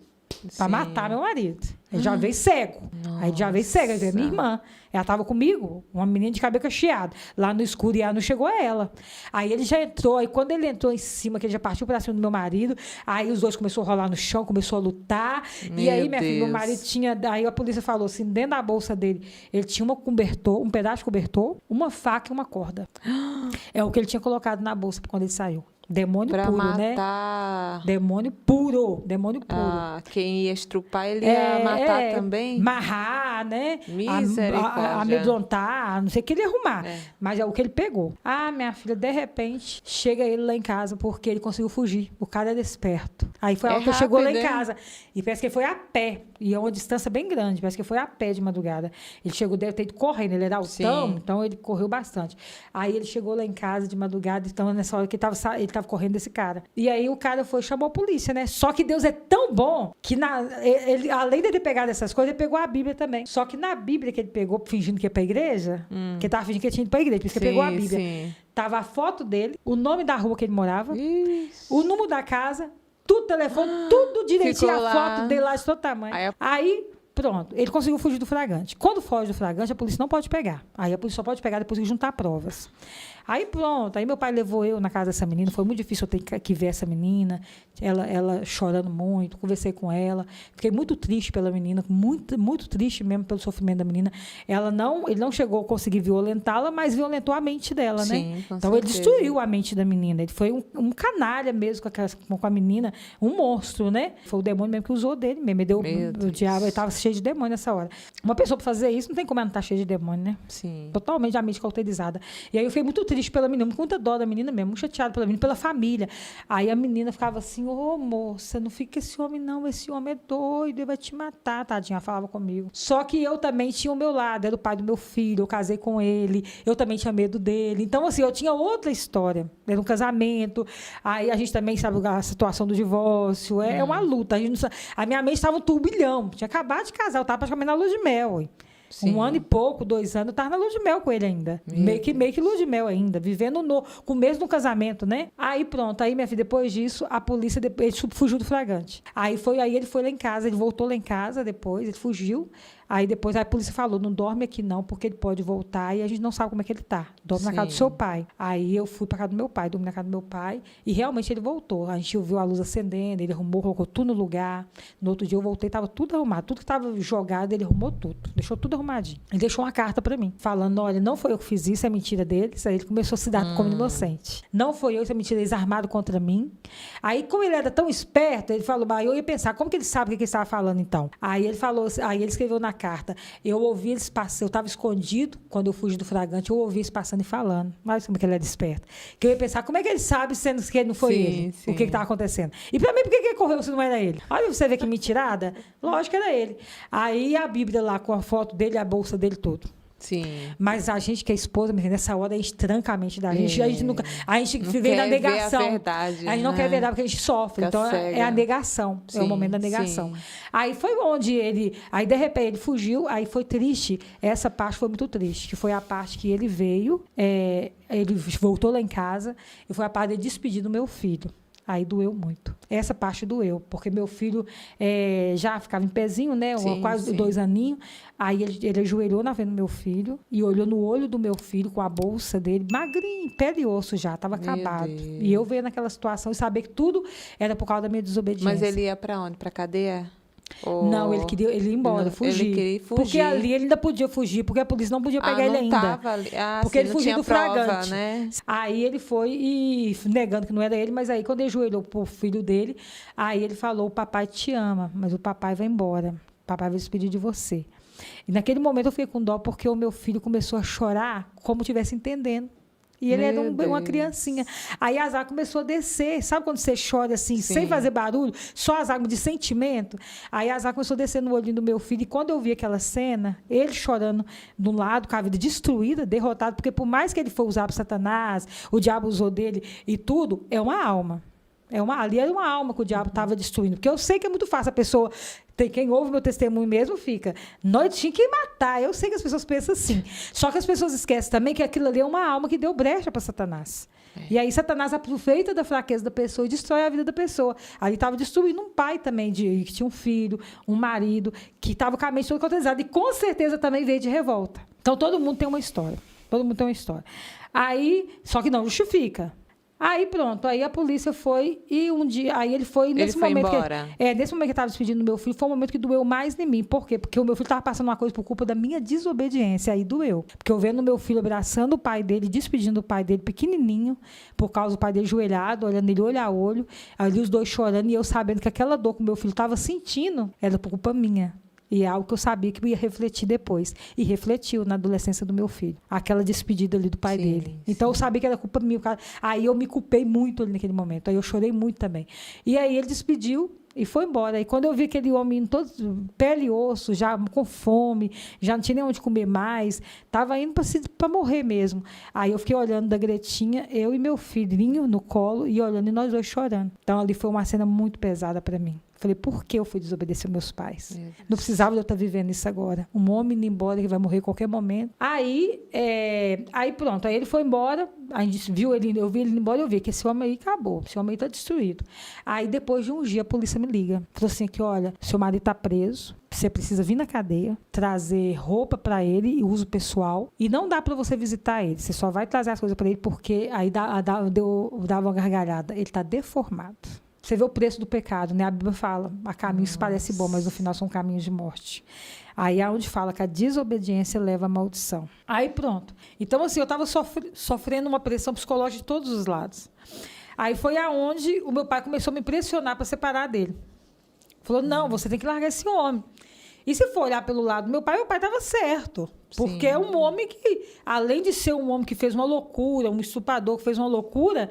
Pra matar meu marido. Ele já veio cego. Aí ele já veio cego. Aí veio minha irmã. Ela tava comigo, uma menina de cabelo cacheado, lá no escuro, e ela não chegou a ela. Aí ele já entrou, aí quando ele entrou em cima, que ele já partiu pra cima do meu marido, aí os dois começaram a rolar no chão, começou a lutar. E aí, minha filha, meu marido tinha. Aí a polícia falou assim: dentro da bolsa dele, ele tinha um pedaço de cobertor, uma faca e uma corda. É o que ele tinha colocado na bolsa quando ele saiu. Demônio pra puro, matar... né? Demônio puro. Demônio puro. Ah, quem ia estrupar, ele ia matar também? Marrar, né? Misericórdia. Amedrontar, não sei o que ele ia arrumar. Mas é o que ele pegou. Ah, minha filha, de repente, chega ele lá em casa porque ele conseguiu fugir. O cara era esperto. Aí foi a hora que ele chegou lá em casa. E parece que ele foi a pé. E é uma distância bem grande. Parece que ele foi a pé de madrugada. Ele chegou, deve ter ido correndo. Ele era altão, então ele correu bastante. Aí ele chegou lá em casa de madrugada. Então, nessa hora que ele tava correndo desse cara. E aí o cara foi e chamou a polícia, né? Só que Deus é tão bom que além de ele pegar dessas coisas, ele pegou a Bíblia também. Só que na Bíblia que ele pegou, fingindo que ia pra igreja, que ele tava fingindo que ele tinha ido pra igreja, por isso que ele pegou a Bíblia. Tava a foto dele, o nome da rua que ele morava, o número da casa, tudo, telefone, tudo direitinho, a foto dele lá de todo tamanho. Aí pronto, ele conseguiu fugir do flagrante. Quando foge do flagrante, a polícia não pode pegar. Aí a polícia só pode pegar depois de juntar provas. Aí pronto, aí meu pai levou eu na casa dessa menina, foi muito difícil eu ter que ver essa menina, ela chorando muito, conversei com ela, fiquei muito triste pela menina, muito, muito triste mesmo pelo sofrimento da menina. Ele não chegou a conseguir violentá-la, mas violentou a mente dela, né? Então ele destruiu a mente da menina, ele foi um canalha mesmo com a menina, um monstro, né? Foi o demônio mesmo que usou dele mesmo, o diabo, ele estava cheio de demônio nessa hora. Uma pessoa para fazer isso, não tem como ela não estar cheia de demônio, né? Sim. Totalmente a mente cauterizada. E aí eu fiquei muito triste pela menina, com muita dó da menina mesmo, muito chateada pela menina, pela família. Aí a menina ficava assim: ô moça, não fica esse homem não, esse homem é doido, ele vai te matar, tadinha, ela falava comigo. Só que eu também tinha o meu lado, era o pai do meu filho, eu casei com ele, eu também tinha medo dele. Então, assim, eu tinha outra história, era um casamento, aí a gente também sabe a situação do divórcio, é uma luta. A minha mente estava um turbilhão, tinha acabado de casar, eu estava praticamente na lua de mel. Sim. 1 ano e pouco, 2 anos, eu estava na lua de mel com ele ainda. Meio que lua de mel ainda, vivendo com o mesmo casamento, né? Aí pronto, aí minha filha, depois disso, a polícia, ele fugiu do flagrante. Aí ele foi lá em casa, ele voltou lá em casa depois, ele fugiu. Aí depois a polícia falou: não dorme aqui não, porque ele pode voltar e a gente não sabe como é que ele tá. Dorme na casa do seu pai. Aí eu fui pra casa do meu pai, dormi na casa do meu pai e realmente ele voltou. A gente viu a luz acendendo, ele arrumou, colocou tudo no lugar. No outro dia eu voltei, tava tudo arrumado. Tudo que tava jogado, ele arrumou tudo. Deixou tudo arrumadinho. Ele deixou uma carta pra mim, falando: olha, não foi eu que fiz isso, é mentira deles. Aí ele começou a se dar como inocente. Não foi eu, isso é mentira, eles armaram contra mim. Aí, como ele era tão esperto, ele falou: eu ia pensar, como que ele sabe o que ele estava falando então? Aí ele falou, aí ele escreveu na carta: eu ouvi eles passando, eu estava escondido quando eu fugi do flagrante, eu ouvi eles passando e falando. Mas como que ele era esperto? Que eu ia pensar, como é que ele sabe, sendo que ele não foi ele? O que estava acontecendo? E para mim, por que ele correu se não era ele? Olha, você vê que mentirada. Lógico que era ele. Aí a Bíblia lá com a foto dele, a bolsa dele, tudo. Sim. Mas a gente que é esposa, nessa hora a gente tranca a mente da gente. A gente vem da negação. Ver a verdade, a gente não quer a verdade porque a gente sofre. Então é a negação. Sim, é o momento da negação. Sim. Aí foi onde aí de repente ele fugiu, aí foi triste. Essa parte foi muito triste, que foi a parte que ele veio, ele voltou lá em casa e foi a parte de despedir do meu filho. Aí doeu muito. Essa parte doeu, porque meu filho já ficava em pezinho, né? Quase 2 aninhos. Aí ele ajoelhou na frente do meu filho e olhou no olho do meu filho com a bolsa dele, magrinho, pele e osso já, estava acabado. Deus. E eu veio naquela situação e saber que tudo era por causa da minha desobediência. Mas ele ia para onde? Para cadeia? Não, ele ia embora, fugir. Ele queria fugir. Porque ali ele ainda podia fugir, porque a polícia não podia pegar ele ainda. Tava ali. Porque ele fugiu do flagrante. Né? Aí ele foi e negando que não era ele, mas aí quando ele ajoelhou pro filho dele, aí ele falou: o papai te ama, mas o papai vai embora. O papai vai se despedir de você. E naquele momento eu fiquei com dó, porque o meu filho começou a chorar como estivesse entendendo. E ele era uma criancinha. Aí as águas começou a descer. Sabe quando você chora assim, sem fazer barulho? Só as águas de sentimento? Aí as águas começou a descer no olhinho do meu filho. E quando eu vi aquela cena, ele chorando de um lado, com a vida destruída, derrotado, porque por mais que ele foi usado por Satanás, o diabo usou dele e tudo, é uma alma. Ali era uma alma que o diabo estava destruindo. Porque eu sei que é muito fácil. A pessoa, quem ouve meu testemunho mesmo, fica, nós tinha que matar. Eu sei que as pessoas pensam assim. Só que as pessoas esquecem também que aquilo ali é uma alma que deu brecha para Satanás. E aí Satanás aproveita da fraqueza da pessoa e destrói a vida da pessoa. Ali estava destruindo um pai também, que tinha um filho, um marido, que estava com a mente toda cauterizada. E com certeza também veio de revolta. Então todo mundo tem uma história. Todo mundo tem uma história. Aí, só que não justifica. Aí pronto, aí a polícia foi e um dia, aí ele foi nesse momento embora. Nesse momento que eu estava despedindo do meu filho, foi o momento que doeu mais em mim. Por quê? Porque o meu filho estava passando uma coisa por culpa da minha desobediência, aí doeu. Porque eu vendo o meu filho abraçando o pai dele, despedindo o pai dele pequenininho, por causa do pai dele joelhado, olhando ele olho a olho, ali os dois chorando e eu sabendo que aquela dor que o meu filho estava sentindo era por culpa minha. E é algo que eu sabia que ia refletir depois. E refletiu na adolescência do meu filho. Aquela despedida ali do pai dele. Então, eu sabia que era culpa minha. Aí eu me culpei muito ali naquele momento. Aí eu chorei muito também. E aí ele despediu e foi embora. E quando eu vi aquele homem todo pele e osso, já com fome, já não tinha nem onde comer mais, estava indo para morrer mesmo. Aí eu fiquei olhando da Gretinha, eu e meu filhinho no colo, e olhando e nós dois chorando. Então, ali foi uma cena muito pesada para mim. Falei, por que eu fui desobedecer meus pais? Não precisava de eu estar vivendo isso agora. Um homem indo embora, que vai morrer a qualquer momento. Aí pronto, aí ele foi embora, a gente viu ele, eu vi ele indo embora, eu vi que esse homem aí acabou, esse homem aí está destruído. Aí depois de um dia a polícia me liga, falou assim que, olha, seu marido está preso, você precisa vir na cadeia, trazer roupa para ele e uso pessoal, e não dá para você visitar ele, você só vai trazer as coisas para ele porque aí dava uma gargalhada, ele está deformado. Você vê o preço do pecado, né? A Bíblia fala, há caminhos que parecem bons, mas no final são caminhos de morte. Aí é onde fala que a desobediência leva à maldição. Aí pronto. Então, assim, eu estava sofrendo uma pressão psicológica de todos os lados. Aí foi aonde o meu pai começou a me pressionar para separar dele. Falou, não, você tem que largar esse homem. E se for olhar pelo lado do meu pai estava certo. Porque é um homem que, além de ser um homem que fez uma loucura, um estuprador que fez uma loucura,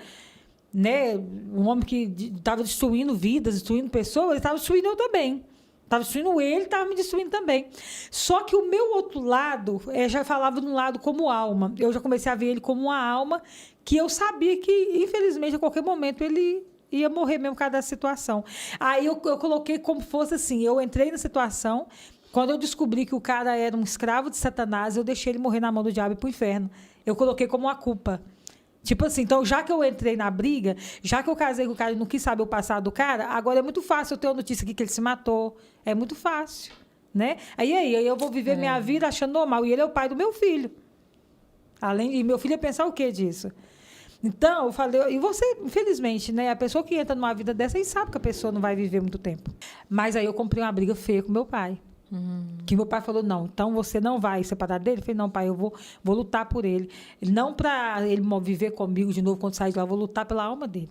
né, um homem que estava destruindo vidas, destruindo pessoas, ele estava destruindo eu também. Estava destruindo ele, estava me destruindo também. Só que o meu outro lado, já falava de um lado como alma. Eu já comecei a ver ele como uma alma que eu sabia que, infelizmente, a qualquer momento ele ia morrer mesmo por causa da situação. Aí eu coloquei como fosse assim, eu entrei na situação, quando eu descobri que o cara era um escravo de Satanás, eu deixei ele morrer na mão do diabo e para o inferno. Eu coloquei como uma culpa. Tipo assim, então, já que eu entrei na briga, já que eu casei com o cara e não quis saber o passado do cara, agora é muito fácil eu ter uma notícia aqui que ele se matou. É muito fácil, né? Aí eu vou viver minha vida achando normal. E ele é o pai do meu filho. E meu filho ia pensar o quê disso? Então, eu falei... E você, infelizmente, né? A pessoa que entra numa vida dessa, aí sabe que a pessoa não vai viver muito tempo. Mas aí eu comprei uma briga feia com meu pai. Que meu pai falou, não, então você não vai separar dele? Eu falei, não, pai, eu vou lutar por ele. Não para ele viver comigo de novo quando sair de lá, eu vou lutar pela alma dele.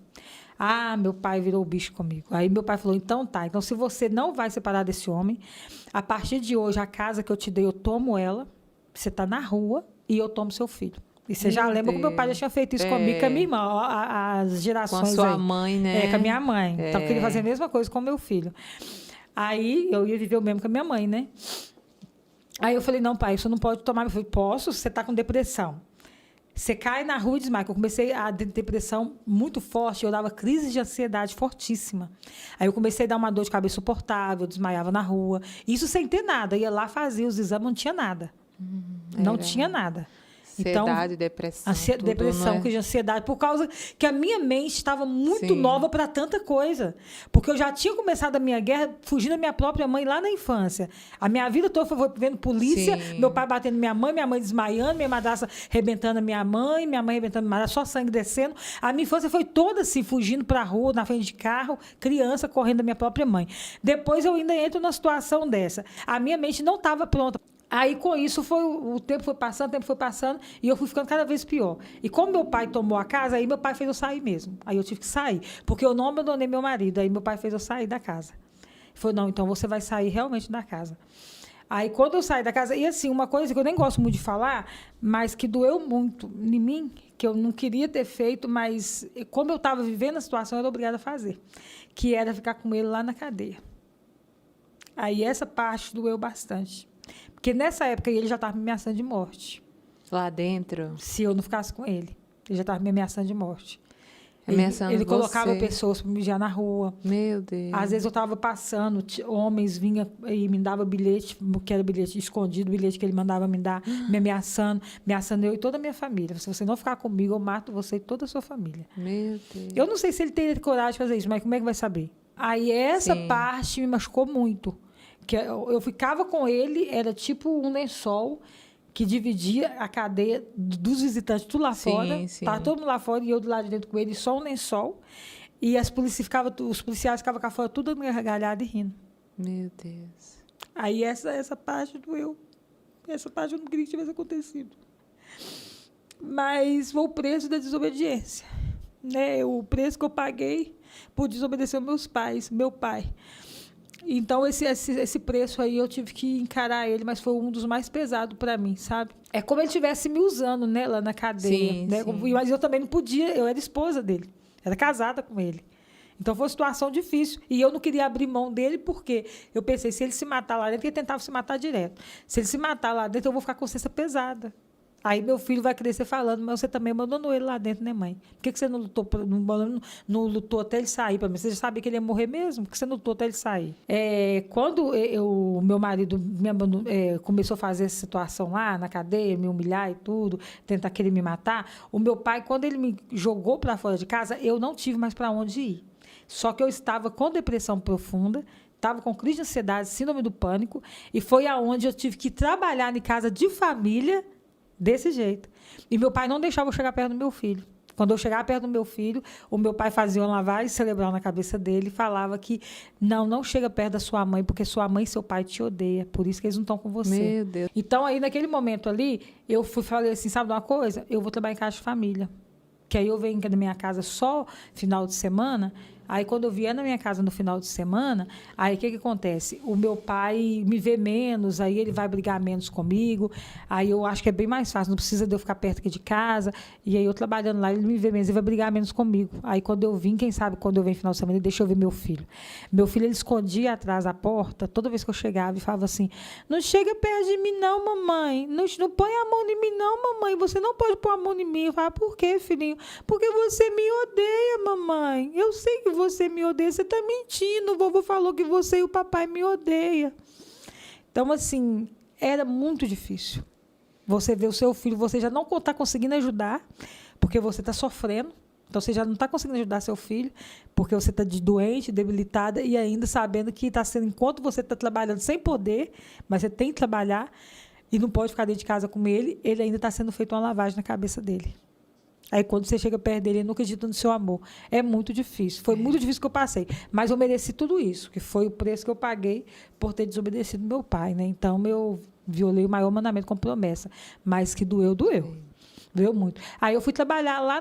Ah, meu pai virou o bicho comigo. Aí meu pai falou, então tá, então se você não vai separar desse homem, a partir de hoje, a casa que eu te dei, eu tomo ela, você tá na rua e eu tomo seu filho. E você já lembra que meu pai já tinha feito isso comigo, com a minha irmã, as gerações com a sua mãe, né? Com a minha mãe. Então, eu queria fazer a mesma coisa com o meu filho. Aí, eu ia viver o mesmo com a minha mãe, né? Aí eu falei, não, pai, você não pode tomar. Eu falei, posso? Você está com depressão. Você cai na rua e desmaia. Eu comecei a ter depressão muito forte, eu dava crise de ansiedade fortíssima. Aí eu comecei a dar uma dor de cabeça insuportável, eu desmaiava na rua. Isso sem ter nada. Eu ia lá, fazia os exames, não tinha nada. Não tinha nada. Ansiedade, depressão. Depressão, crise de ansiedade, por causa que a minha mente estava muito nova para tanta coisa. Porque eu já tinha começado a minha guerra fugindo da minha própria mãe lá na infância. A minha vida toda foi vendo polícia, meu pai batendo minha mãe desmaiando, minha madrasta arrebentando a minha mãe arrebentando a minha madrasta, só sangue descendo. A minha infância foi toda assim, fugindo para a rua, na frente de carro, criança correndo da minha própria mãe. Depois eu ainda entro numa situação dessa. A minha mente não estava pronta. Aí, com isso, o tempo foi passando, e eu fui ficando cada vez pior. E como meu pai tomou a casa, aí meu pai fez eu sair mesmo. Aí eu tive que sair, porque eu não abandonei meu marido. Aí meu pai fez eu sair da casa. Ele falou, não, então você vai sair realmente da casa. Aí, quando eu saí da casa, e assim, uma coisa que eu nem gosto muito de falar, mas que doeu muito em mim, que eu não queria ter feito, mas como eu estava vivendo a situação, eu era obrigada a fazer, que era ficar com ele lá na cadeia. Aí essa parte doeu bastante. Porque nessa época ele já estava me ameaçando de morte. Lá dentro? Se eu não ficasse com ele. Ele já estava me ameaçando de morte. Ameaçando ele colocava você. pessoas para mijar na rua. Meu Deus. Às vezes eu estava passando, homens vinham e me davam bilhete, que era bilhete escondido, bilhete que ele mandava me dar, me ameaçando eu e toda a minha família. Se você não ficar comigo, eu mato você e toda a sua família. Meu Deus. Eu não sei se ele teria coragem de fazer isso, mas como é que vai saber? Aí essa parte me machucou muito. Que eu ficava com ele, era tipo um lençol que dividia a cadeia dos visitantes tudo lá fora. Estava todo mundo lá fora e eu do lado de dentro com ele, só um lençol. E os policiais ficavam cá fora tudo gargalhado e rindo. Meu Deus. Aí essa parte doeu. Essa parte eu não queria que tivesse acontecido. Mas foi o preço da desobediência. Né? O preço que eu paguei por desobedecer meus pais, meu pai. Então, esse preço aí eu tive que encarar ele, mas foi um dos mais pesados para mim, sabe? É como ele estivesse me usando, né, lá na cadeia. Né? Mas eu também não podia, eu era esposa dele, era casada com ele. Então, foi uma situação difícil. E eu não queria abrir mão dele, porque eu pensei, se ele se matar lá dentro, ele tentava se matar direto. Se ele se matar lá dentro, eu vou ficar com consciência pesada. Aí meu filho vai crescer falando, mas você também abandonou ele lá dentro, né, mãe? Por que você não não lutou até ele sair para mim? Você já sabia que ele ia morrer mesmo? Por que você não lutou até ele sair? Quando o meu marido me abandonou, começou a fazer essa situação lá na cadeia, me humilhar e tudo, tentar querer me matar, o meu pai, quando ele me jogou para fora de casa, eu não tive mais para onde ir. Só que eu estava com depressão profunda, estava com crise de ansiedade, síndrome do pânico, e foi aonde eu tive que trabalhar em casa de família desse jeito. E meu pai não deixava eu chegar perto do meu filho. Quando eu chegava perto do meu filho, o meu pai fazia uma lavagem cerebral na cabeça dele e falava que não chega perto da sua mãe, porque sua mãe e seu pai te odeiam, por isso que eles não estão com você. Meu Deus. Então, aí, naquele momento ali, eu falei assim, sabe de uma coisa? Eu vou trabalhar em casa de família. Que aí eu venho na minha casa só final de semana. Aí, quando eu vier na minha casa no final de semana, aí o que acontece? O meu pai me vê menos, aí ele vai brigar menos comigo. Aí eu acho que é bem mais fácil, não precisa de eu ficar perto aqui de casa. E aí eu trabalhando lá, ele me vê menos, ele vai brigar menos comigo. Aí quando eu vim, quem sabe, quando eu venho no final de semana, ele deixa eu ver meu filho. Meu filho, ele escondia atrás da porta, toda vez que eu chegava, e falava assim, não chega perto de mim não, mamãe. Não põe a mão em mim não, mamãe. Você não pode pôr a mão em mim. Eu falava, por quê, filhinho? Porque você me odeia, mamãe. Eu sei que você me odeia, você está mentindo. O vovô falou que você e o papai me odeiam. Então, assim, era muito difícil. Você vê o seu filho, você já não está conseguindo ajudar, porque você está sofrendo. Então, você já não está conseguindo ajudar seu filho, porque você está doente, debilitada, e ainda sabendo que está sendo, enquanto você está trabalhando sem poder, mas você tem que trabalhar, e não pode ficar dentro de casa com ele ainda está sendo feita uma lavagem na cabeça dele. Aí, quando você chega perto dele, ele não acredita no seu amor. É muito difícil. Foi muito difícil que eu passei. Mas eu mereci tudo isso, que foi o preço que eu paguei por ter desobedecido meu pai, né? Então, eu violei o maior mandamento com promessa. Mas que doeu, doeu. Doeu muito. Aí eu fui trabalhar lá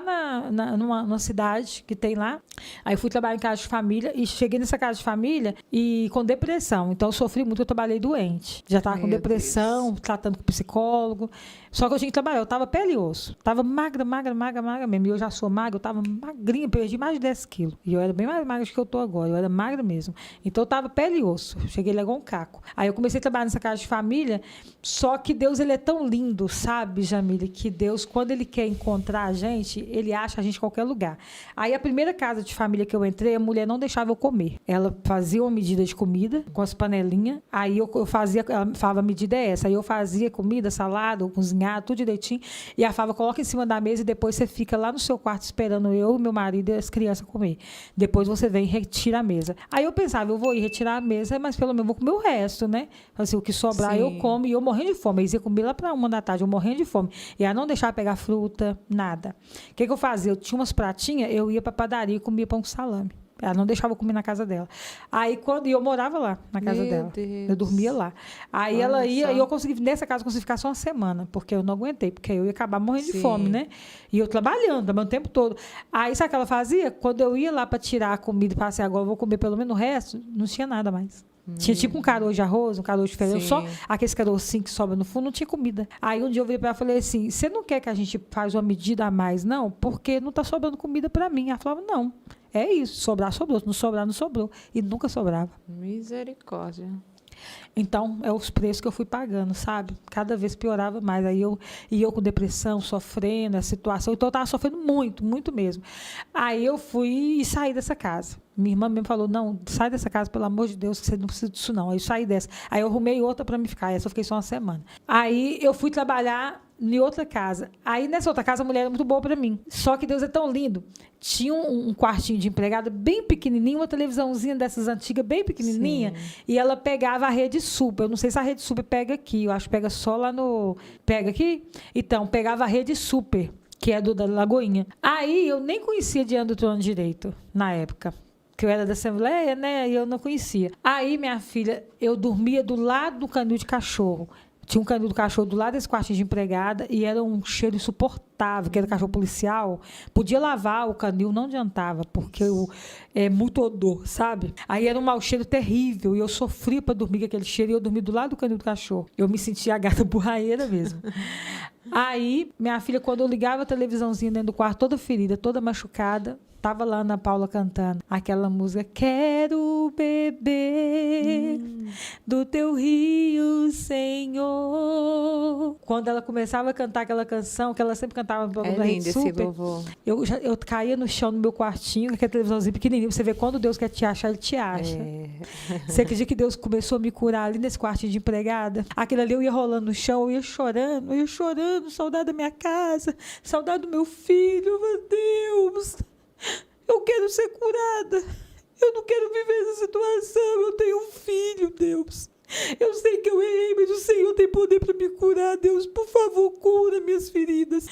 numa cidade que tem lá. Aí eu fui trabalhar em casa de família e cheguei nessa casa de família e com depressão. Então eu sofri muito, eu trabalhei doente. Já estava com depressão, tratando com psicólogo. Só que eu tinha que trabalhar, eu estava pele e osso. Estava magra mesmo. E eu já sou magra, eu estava magrinha, perdi mais de 10 quilos. E eu era bem mais magra do que eu estou agora, eu era magra mesmo. Então eu estava pele e osso, cheguei lá igual um caco. Aí eu comecei a trabalhar nessa casa de família, só que Deus, ele é tão lindo, sabe, Jamile, que Deus, quando ele quer encontrar a gente, ele acha a gente em qualquer lugar. Aí a primeira casa de família que eu entrei, a mulher não deixava eu comer. Ela fazia uma medida de comida com as panelinhas, aí eu fazia, ela falava, a medida é essa, aí eu fazia comida, salada, cozinhar, tudo direitinho, e a Fava coloca em cima da mesa e depois você fica lá no seu quarto esperando eu, meu marido e as crianças comer. Depois você vem e retira a mesa. Aí eu pensava, eu vou ir retirar a mesa, mas pelo menos eu vou comer o resto, né? Assim, o que sobrar eu como, e eu morrendo de fome. Eles iam comer lá para 1 da tarde, eu morrendo de fome. E ela não deixava pegar fruta, nada. O que eu fazia? Eu tinha umas pratinhas, eu ia para a padaria e comia pão com salame. Ela não deixava eu comer na casa dela. Aí, e eu morava lá, na casa dela. Eu dormia lá. Aí olha, ela ia, e eu consegui, nessa casa, eu consegui ficar só uma semana, porque eu não aguentei, porque eu ia acabar morrendo de fome, né? E eu trabalhando o tempo todo. Aí, sabe o que ela fazia? Quando eu ia lá para tirar a comida e falar assim, agora eu vou comer pelo menos o resto, não tinha nada mais. Tinha tipo um caroço de arroz, um caroço diferente, só aqueles carocinhos que sobram no fundo, não tinha comida. Aí um dia eu virei para ela e falei assim, você não quer que a gente faça uma medida a mais, não? Porque não está sobrando comida para mim. Ela falava, não, é isso, sobrar, sobrou, não sobrar, não sobrou. E nunca sobrava. Misericórdia. Então, é os preços que eu fui pagando, sabe? Cada vez piorava mais. Aí eu com depressão, sofrendo, a situação. Então, eu estava sofrendo muito, muito mesmo. Aí eu fui e saí dessa casa. Minha irmã mesmo falou, não, sai dessa casa, pelo amor de Deus, que você não precisa disso, não. Aí eu saí dessa. Aí eu arrumei outra para me ficar. Essa eu fiquei só uma semana. Aí eu fui trabalhar em outra casa. Aí, nessa outra casa, a mulher era muito boa para mim. Só que Deus é tão lindo. Tinha um quartinho de empregada bem pequenininho, uma televisãozinha dessas antigas, bem pequenininha, e ela pegava a rede super. Eu não sei se a rede super pega aqui, eu acho que pega só lá no... Pega aqui? Então, pegava a rede super, que é da Lagoinha. Aí, eu nem conhecia Diante do Trono direito, na época. Que eu era da Assembleia, né? E eu não conhecia. Aí, minha filha, eu dormia do lado do canil de cachorro. Tinha um canil do cachorro do lado desse quartinho de empregada e era um cheiro insuportável, que era cachorro policial. Podia lavar o canil, não adiantava, porque é muito odor, sabe? Aí era um mau cheiro terrível e eu sofria para dormir com aquele cheiro e eu dormia do lado do canil do cachorro. Eu me sentia a gata burraeira mesmo. Aí, minha filha, quando eu ligava a televisãozinha dentro do quarto, toda ferida, toda machucada, tava lá a Ana Paula cantando aquela música, quero beber do teu rio, Senhor. Quando ela começava a cantar aquela canção, que ela sempre cantava no programa da Rede Super, eu caía no chão no meu quartinho, com aquela televisãozinha pequenininha, você vê quando Deus quer te achar, Ele te acha. Você acredita que Deus começou a me curar ali nesse quartinho de empregada? Aquilo ali eu ia rolando no chão, eu ia chorando, saudade da minha casa, saudade do meu filho, meu Deus. Eu quero ser curada. Eu não quero viver essa situação. Eu tenho um filho, Deus. Eu sei que eu errei, mas o Senhor tem poder para me curar. Deus, por favor, cura minhas feridas.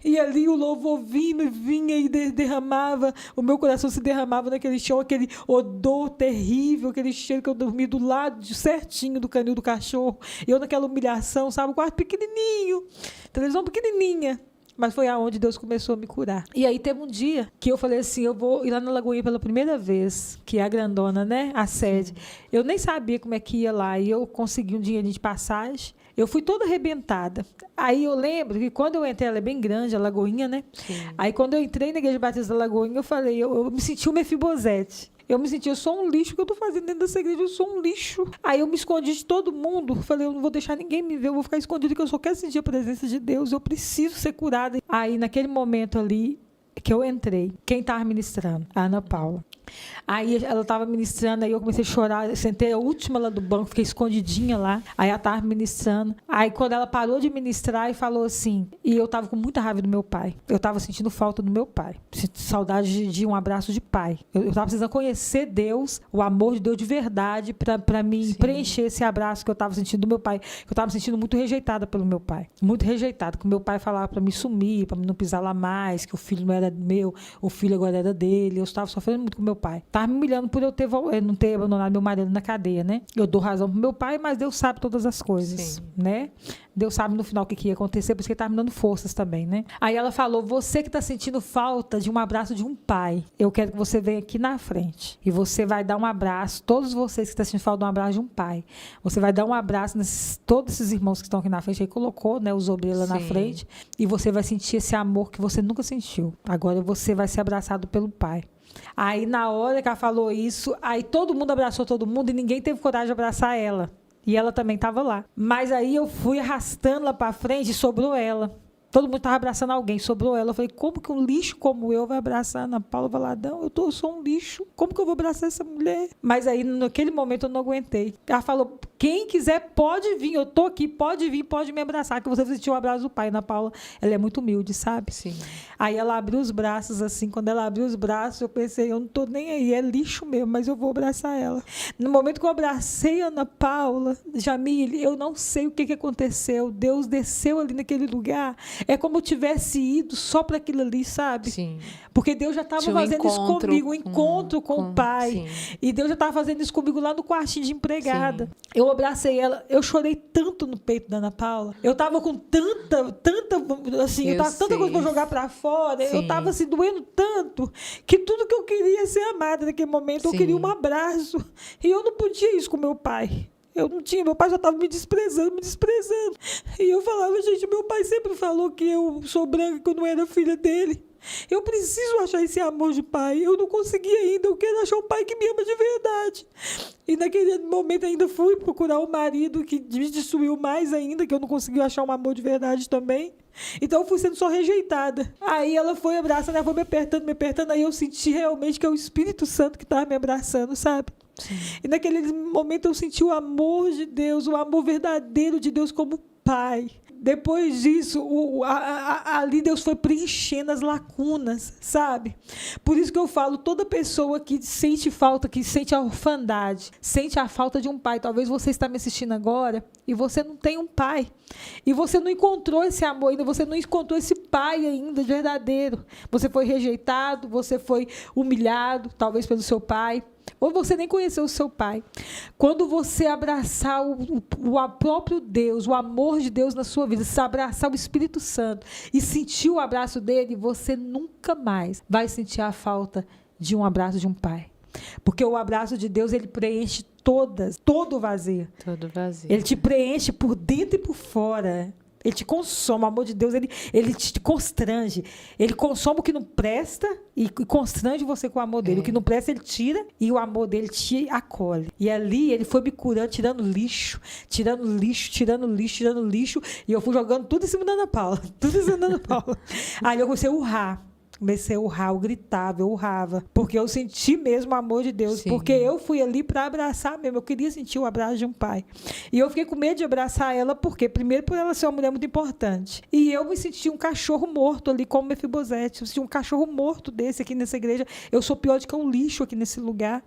E ali o louvor vinha e derramava. O meu coração se derramava naquele chão, aquele odor terrível, aquele cheiro que eu dormi do lado certinho do canil do cachorro. E eu naquela humilhação, sabe? O quarto pequenininho, televisão pequenininha. Mas foi aonde Deus começou a me curar. E aí teve um dia que eu falei assim, eu vou ir lá na Lagoinha pela primeira vez, que é a grandona, né? A sede. Eu nem sabia como é que ia lá. E eu consegui um dinheirinho de passagem. Eu fui toda arrebentada. Aí eu lembro que quando eu entrei, ela é bem grande, a Lagoinha, né? Sim. Aí quando eu entrei na Igreja Batista da Lagoinha, eu falei, eu me senti o Mefibosete. Eu me senti, eu sou um lixo, o que eu estou fazendo dentro dessa igreja? Eu sou um lixo. Aí eu me escondi de todo mundo. Falei, eu não vou deixar ninguém me ver, eu vou ficar escondido, que eu só quero sentir a presença de Deus. Eu preciso ser curada. Aí, naquele momento ali que eu entrei, quem estava ministrando? A Ana Paula. Aí ela estava ministrando, aí eu comecei a chorar, eu sentei a última lá do banco, fiquei escondidinha lá, aí ela estava ministrando, aí quando ela parou de ministrar e falou assim, e eu estava com muita raiva do meu pai, eu estava sentindo falta do meu pai, saudade de um abraço de pai, eu estava precisando conhecer Deus, o amor de Deus de verdade, para me preencher esse abraço que eu estava sentindo do meu pai, que eu estava me sentindo muito rejeitada pelo meu pai, muito rejeitada, que o meu pai falava para me sumir, para não pisar lá mais, que o filho não era meu, o filho agora era dele, eu estava sofrendo muito com meu pai. Estava me humilhando por eu não ter abandonado meu marido na cadeia, né? Eu dou razão pro meu pai, mas Deus sabe todas as coisas, né? Deus sabe no final o que ia acontecer, por isso que ele estava me dando forças também, né? Aí ela falou, você que está sentindo falta de um abraço de um pai, eu quero que você venha aqui na frente. E você vai dar um abraço, todos vocês que estão sentindo falta de um abraço de um pai. Você vai dar um abraço todos esses irmãos que estão aqui na frente. Aí colocou, né, os obreiros lá na frente. E você vai sentir esse amor que você nunca sentiu. Agora você vai ser abraçado pelo pai. Aí, na hora que ela falou isso, aí todo mundo abraçou todo mundo e ninguém teve coragem de abraçar ela. E ela também estava lá. Mas aí eu fui arrastando lá para frente e sobrou ela. Todo mundo estava abraçando alguém, sobrou ela. Eu falei, como que um lixo como eu vai abraçar a Ana Paula Valadão? Eu sou um lixo. Como que eu vou abraçar essa mulher? Mas aí, naquele momento, eu não aguentei. Ela falou, quem quiser pode vir, eu tô aqui, pode vir, pode me abraçar, que você sentiu o abraço do pai. Ana Paula, ela é muito humilde, sabe? Sim. Aí ela abriu os braços assim, quando ela abriu os braços, eu pensei, eu não tô nem aí, é lixo mesmo, mas eu vou abraçar ela. No momento que eu abracei a Ana Paula, Jamile, eu não sei o que aconteceu, Deus desceu ali naquele lugar, é como eu tivesse ido só para aquilo ali, sabe? Sim. Porque Deus já estava fazendo isso comigo, um encontro com o Pai. Sim. E Deus já estava fazendo isso comigo lá no quartinho de empregada. Sim. Eu abracei ela, eu chorei tanto no peito da Ana Paula. Eu estava com tanta, assim, eu tava tanta coisa para jogar para fora. Sim. Eu estava assim, doendo tanto, que tudo que eu queria ser amada naquele momento, eu queria um abraço. E eu não podia isso com meu pai. Eu não tinha, meu pai já estava me desprezando. E eu falava, gente, meu pai sempre falou que eu sou branca, que eu não era filha dele. Eu preciso achar esse amor de pai. Eu não consegui ainda. Eu quero achar um pai que me ama de verdade. E naquele momento ainda fui procurar um marido que me destruiu mais ainda, que eu não consegui achar um amor de verdade também. Então eu fui sendo só rejeitada. Aí ela foi abraçando, ela foi me apertando. Aí eu senti realmente que é o Espírito Santo que estava me abraçando, sabe? Sim. E naquele momento eu senti o amor de Deus, o amor verdadeiro de Deus como pai. Depois disso, ali Deus foi preenchendo as lacunas, sabe? Por isso que eu falo, toda pessoa que sente falta, que sente a orfandade, sente a falta de um pai. Talvez você está me assistindo agora e você não tem um pai. E você não encontrou esse amor ainda, você não encontrou esse pai ainda verdadeiro. Você foi rejeitado, você foi humilhado, talvez pelo seu pai. Ou você nem conheceu o seu pai. Quando você abraçar o próprio Deus, o amor de Deus na sua vida, se abraçar o Espírito Santo e sentir o abraço dele, você nunca mais vai sentir a falta de um abraço de um pai. Porque o abraço de Deus, ele preenche todo o vazio. Todo vazio. Ele te preenche por dentro e por fora. Ele te consome, o amor de Deus, ele te constrange. Ele consome o que não presta e constrange você com o amor dele. O que não presta, ele tira e o amor dele te acolhe. E ali, ele foi me curando, tirando lixo. E eu fui jogando tudo em cima da Ana Paula. Aí eu comecei a urrar. Eu gritava, eu urrava. Porque eu senti mesmo o amor de Deus. Sim. Porque eu fui ali para abraçar mesmo. Eu queria sentir o abraço de um pai. E eu fiquei com medo de abraçar ela, porque primeiro por ela ser uma mulher muito importante. E eu me senti um cachorro morto ali, como Mefibosete. Eu senti um cachorro morto desse aqui nessa igreja. Eu sou pior do que um lixo aqui nesse lugar.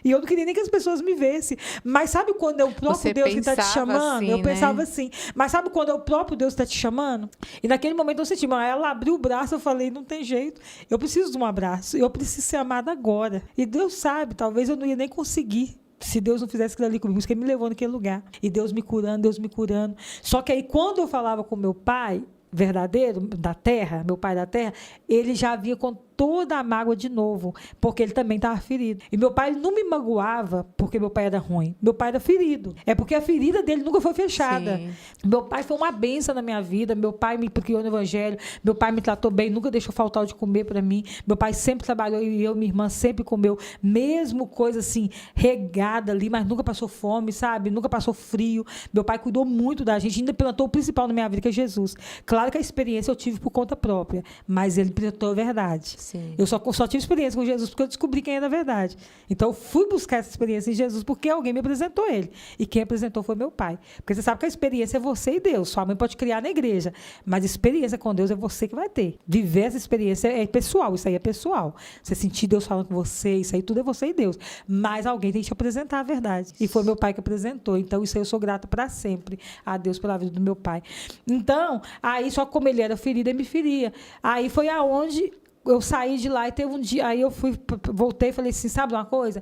E eu não queria nem que as pessoas me vissem. Mas sabe quando é o próprio Deus que está te chamando? Assim, eu pensava assim. Mas sabe quando é o próprio Deus que está te chamando? E naquele momento eu senti, mas ela abriu o braço, eu falei, não tem jeito. Eu preciso de um abraço. Eu preciso ser amada agora. E Deus sabe, talvez eu não ia nem conseguir. Se Deus não fizesse aquilo ali comigo, porque Ele me levou naquele lugar. E Deus me curando. Só que aí, quando eu falava com meu pai verdadeiro, da terra, meu pai da terra, ele já vinha com toda a mágoa de novo, porque ele também estava ferido. E meu pai não me magoava porque meu pai era ruim. Meu pai era ferido. É porque a ferida dele nunca foi fechada. Sim. Meu pai foi uma bênção na minha vida. Meu pai me criou no evangelho. Meu pai me tratou bem, nunca deixou faltar de comer para mim. Meu pai sempre trabalhou e eu, minha irmã, sempre comeu. Mesmo coisa assim, regada ali, mas nunca passou fome, sabe? Nunca passou frio. Meu pai cuidou muito da gente. Ainda plantou o principal na minha vida, que é Jesus. Claro que a experiência eu tive por conta própria, mas ele plantou a verdade. Sim. Eu só tive experiência com Jesus porque eu descobri quem era a verdade. Então, eu fui buscar essa experiência em Jesus porque alguém me apresentou ele. E quem apresentou foi meu pai. Porque você sabe que a experiência é você e Deus. Sua mãe pode criar na igreja, mas a experiência com Deus é você que vai ter. Viver essa experiência é pessoal, isso aí é pessoal. Você sentir Deus falando com você, isso aí tudo é você e Deus. Mas alguém tem que te apresentar a verdade. E foi meu pai que apresentou. Então, isso aí eu sou grata para sempre a Deus pela vida do meu pai. Então, aí só como ele era ferido, ele me feria. Aí foi aonde eu saí de lá e teve um dia, aí eu voltei e falei assim, sabe uma coisa?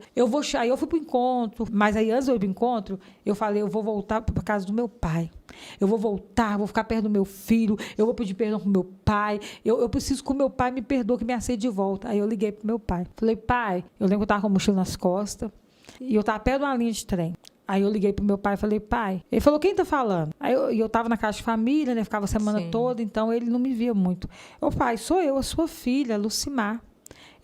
Aí eu fui pro encontro, mas aí antes de eu ir pro encontro, eu falei, eu vou voltar para casa do meu pai. Eu vou voltar, vou ficar perto do meu filho, eu vou pedir perdão pro meu pai, eu preciso que o meu pai me perdoe, que me aceite de volta. Aí eu liguei pro meu pai. Falei, pai, eu lembro que eu tava com a mochila nas costas e eu tava perto de uma linha de trem. Aí eu liguei pro meu pai e falei, pai. Ele falou, quem tá falando? Aí eu tava na casa de família, né? Ficava a semana Sim. toda, então ele não me via muito. Eu, pai, sou eu, a sua filha, Lucimar.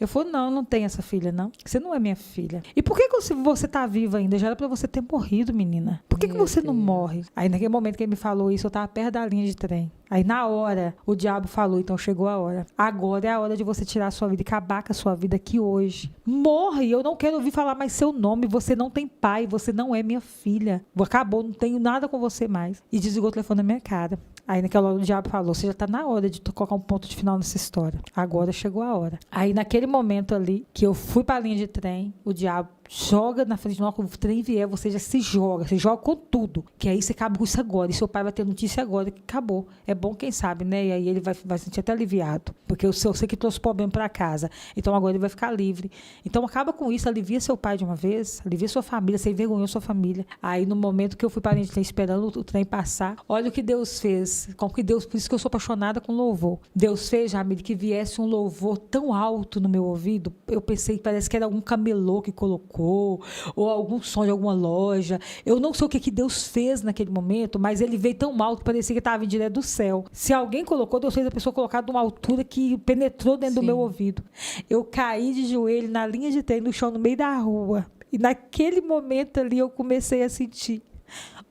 Eu falei, não tenho essa filha, não. Você não é minha filha. E por que você tá viva ainda? Já era pra você ter morrido, menina. Por que você não morre? Aí, naquele momento que ele me falou isso, eu tava perto da linha de trem. Aí, na hora, o diabo falou, então chegou a hora. Agora é a hora de você tirar a sua vida e acabar com a sua vida aqui hoje. Morre, eu não quero ouvir falar mais seu nome. Você não tem pai, você não é minha filha. Acabou, não tenho nada com você mais. E desligou o telefone na minha cara. Aí, naquela hora, o diabo falou, você já tá na hora de colocar um ponto de final nessa história. Agora chegou a hora. Aí, naquele momento ali, que eu fui pra linha de trem, o diabo joga na frente, quando o trem vier, você já se joga com tudo. Que aí você acaba com isso agora. E seu pai vai ter notícia agora que acabou. É bom, quem sabe, né? E aí ele vai se sentir até aliviado. Porque eu sei que trouxe problema para casa. Então agora ele vai ficar livre. Então acaba com isso, alivia seu pai de uma vez, alivia sua família, você envergonhou sua família. Aí no momento que eu fui para a gente esperando o trem passar, olha o que Deus fez. Como que Deus, por isso que eu sou apaixonada com louvor. Deus fez, Jamile, que viesse um louvor tão alto no meu ouvido. Eu pensei que parece que era algum camelô que colocou. tocou, ou algum som de alguma loja. Eu não sei o que Deus fez naquele momento, mas ele veio tão alto que parecia que estava vindo direto do céu. Se alguém colocou, Deus fez a pessoa colocar de uma altura que penetrou dentro do meu ouvido. Eu caí de joelho na linha de trem, no chão, no meio da rua. E naquele momento ali eu comecei a sentir.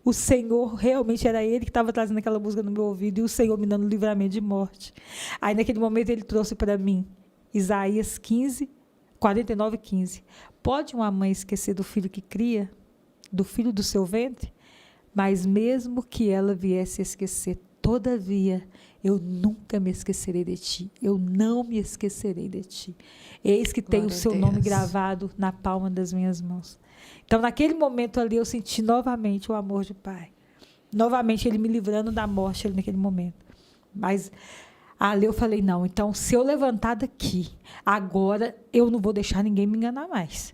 O Senhor, realmente era Ele que estava trazendo aquela música no meu ouvido, e o Senhor me dando livramento de morte. Aí naquele momento Ele trouxe para mim Isaías 15, 49, 15. Pode uma mãe esquecer do filho que cria, do filho do seu ventre? Mas mesmo que ela viesse a esquecer, todavia, eu nunca me esquecerei de ti. Eu não me esquecerei de ti. Eis que tem o seu nome gravado na palma das minhas mãos. Então, naquele momento ali, eu senti novamente o amor do Pai. Novamente, Ele me livrando da morte ali naquele momento. Mas ali eu falei, não, então, se eu levantar daqui, agora eu não vou deixar ninguém me enganar mais.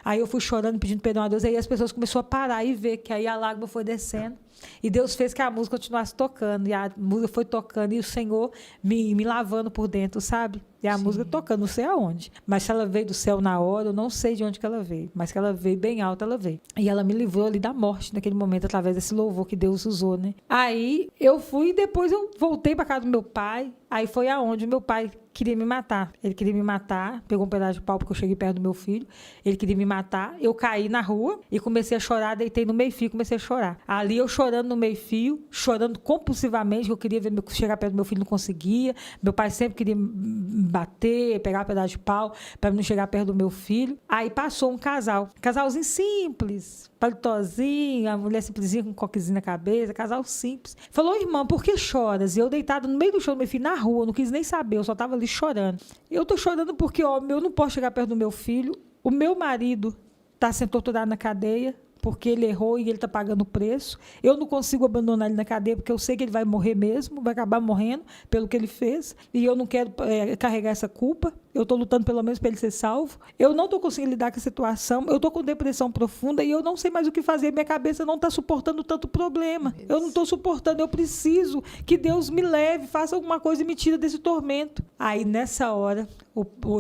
Aí eu fui chorando, pedindo perdão a Deus, aí as pessoas começaram a parar e ver que aí a lágrima foi descendo. E Deus fez que a música continuasse tocando, e a música foi tocando, e o Senhor me lavando por dentro, sabe? E a música tocando, não sei aonde. Mas se ela veio do céu na hora, eu não sei de onde que ela veio. Mas que ela veio bem alta, ela veio. E ela me livrou ali da morte naquele momento, através desse louvor que Deus usou, né? Aí eu fui, depois eu voltei para casa do meu pai. Aí foi aonde o meu pai queria me matar. Ele queria me matar, pegou um pedaço de pau porque eu cheguei perto do meu filho. Ele queria me matar. Eu caí na rua e comecei a chorar, deitei no meio-fio, comecei a chorar. Ali eu chorando no meio-fio, chorando compulsivamente, que eu queria ver chegar perto do meu filho, não conseguia. Meu pai sempre queria bater, pegar um pedaço de pau para não chegar perto do meu filho. Aí passou um casalzinho simples, palitozinho, a mulher simplesinha com um coquezinho na cabeça, casal simples. Falou, irmã, por que choras? E eu deitada no meio do chão do meu filho, na rua, não quis nem saber, eu só estava ali chorando. Eu tô chorando porque, ó, eu não posso chegar perto do meu filho, o meu marido está sendo torturado na cadeia, porque ele errou e ele está pagando o preço. Eu não consigo abandonar ele na cadeia, porque eu sei que ele vai morrer mesmo, vai acabar morrendo pelo que ele fez, e eu não quero carregar essa culpa. Eu estou lutando pelo menos para ele ser salvo. Eu não estou conseguindo lidar com a situação. Eu estou com depressão profunda e eu não sei mais o que fazer. Minha cabeça não está suportando tanto problema. Eu não estou suportando. Eu preciso que Deus me leve, faça alguma coisa e me tire desse tormento. Aí, nessa hora,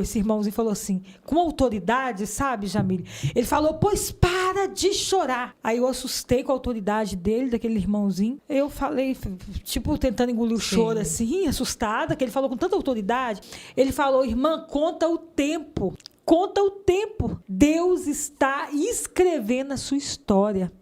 esse irmãozinho falou assim, com autoridade, sabe, Jamile? Ele falou, pois para de chorar. Aí eu assustei com a autoridade dele, daquele irmãozinho. Eu falei, tipo, tentando engolir o choro, assim, assustada, que ele falou com tanta autoridade. Ele falou, irmã, conta o tempo. Conta o tempo. Deus está escrevendo a sua história.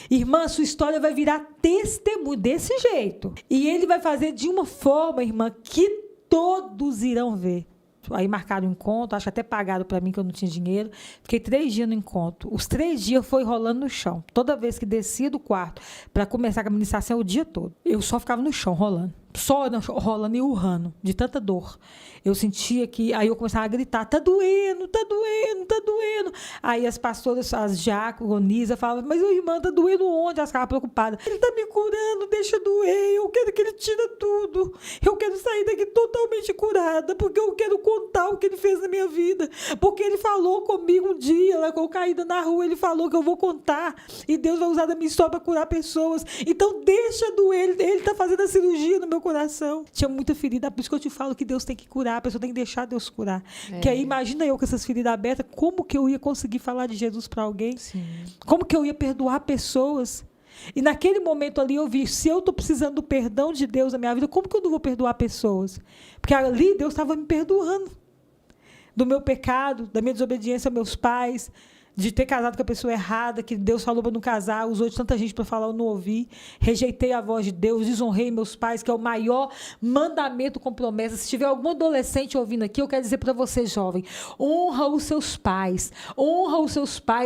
Irmã, sua história vai virar testemunho desse jeito. E ele vai fazer de uma forma, irmã, que todos irão ver. Aí marcaram o encontro, acho que até pagaram para mim, que eu não tinha dinheiro. Fiquei 3 dias no encontro. Os 3 dias foi rolando no chão. Toda vez que descia do quarto para começar a ministração, o dia todo. Eu só ficava no chão, rolando. Só rolando e urrando, de tanta dor. Eu sentia que... Aí eu começava a gritar, tá doendo, tá doendo, tá doendo. Aí as pastoras, as diaconisas falavam, mas o irmão tá doendo onde? Elas ficavam preocupadas. Ele tá me curando, deixa doer, eu quero que ele tire tudo. Eu quero sair daqui totalmente curada, porque eu quero contar o que ele fez na minha vida. Porque ele falou comigo um dia, lá, eu caída na rua, ele falou que eu vou contar. E Deus vai usar da minha história para curar pessoas. Então deixa doer, ele tá fazendo a cirurgia no meu coração. Tinha muita ferida, por isso que eu te falo que Deus tem que curar, a pessoa tem que deixar Deus curar. Que aí imagina eu com essas feridas abertas, como que eu ia conseguir falar de Jesus para alguém? Sim. Como que eu ia perdoar pessoas? E naquele momento ali eu vi, se eu estou precisando do perdão de Deus na minha vida, como que eu não vou perdoar pessoas? Porque ali Deus estava me perdoando do meu pecado, da minha desobediência aos meus pais, de ter casado com a pessoa errada, que Deus falou para não casar, usou de tanta gente para falar, eu não ouvi, rejeitei a voz de Deus, desonrei meus pais, que é o maior mandamento com promessa. Se tiver algum adolescente ouvindo aqui, eu quero dizer para você, jovem, honra os seus pais,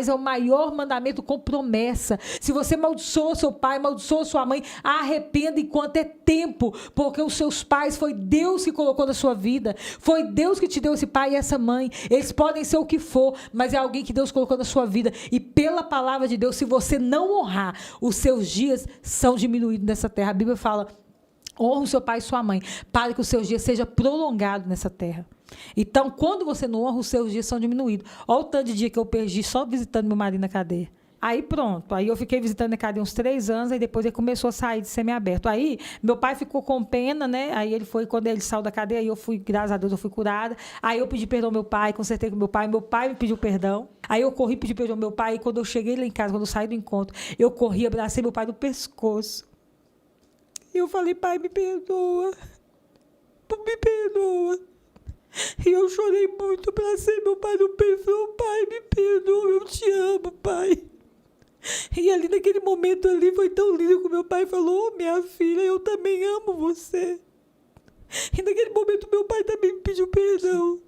é o maior mandamento com promessa. Se você amaldiçoa seu pai, amaldiçoa sua mãe, arrependa enquanto é tempo, porque os seus pais foi Deus que colocou na sua vida, foi Deus que te deu esse pai e essa mãe. Eles podem ser o que for, mas é alguém que Deus colocou na sua vida, e pela palavra de Deus, se você não honrar, os seus dias são diminuídos nessa terra. A Bíblia fala, honra o seu pai e sua mãe, para que os seus dias sejam prolongados nessa terra. Então, quando você não honra, os seus dias são diminuídos. Olha o tanto de dia que eu perdi só visitando meu marido na cadeia. Aí pronto, aí eu fiquei visitando a cadeia uns 3 anos, aí depois ele começou a sair de semiaberto. Aí meu pai ficou com pena, né? Aí ele foi, quando ele saiu da cadeia, aí eu fui, graças a Deus, eu fui curada. Aí eu pedi perdão ao meu pai, consertei com meu pai me pediu perdão. Aí eu corri, pedi perdão ao meu pai, e quando eu cheguei lá em casa, quando eu saí do encontro, eu corri, abracei meu pai no pescoço. E eu falei, pai, me perdoa. Me perdoa. E eu chorei muito, abracei meu pai no pescoço, pai, me perdoa, eu te amo, pai. E ali, naquele momento ali, foi tão lindo que o meu pai falou, minha filha, eu também amo você. E naquele momento, meu pai também me pediu perdão.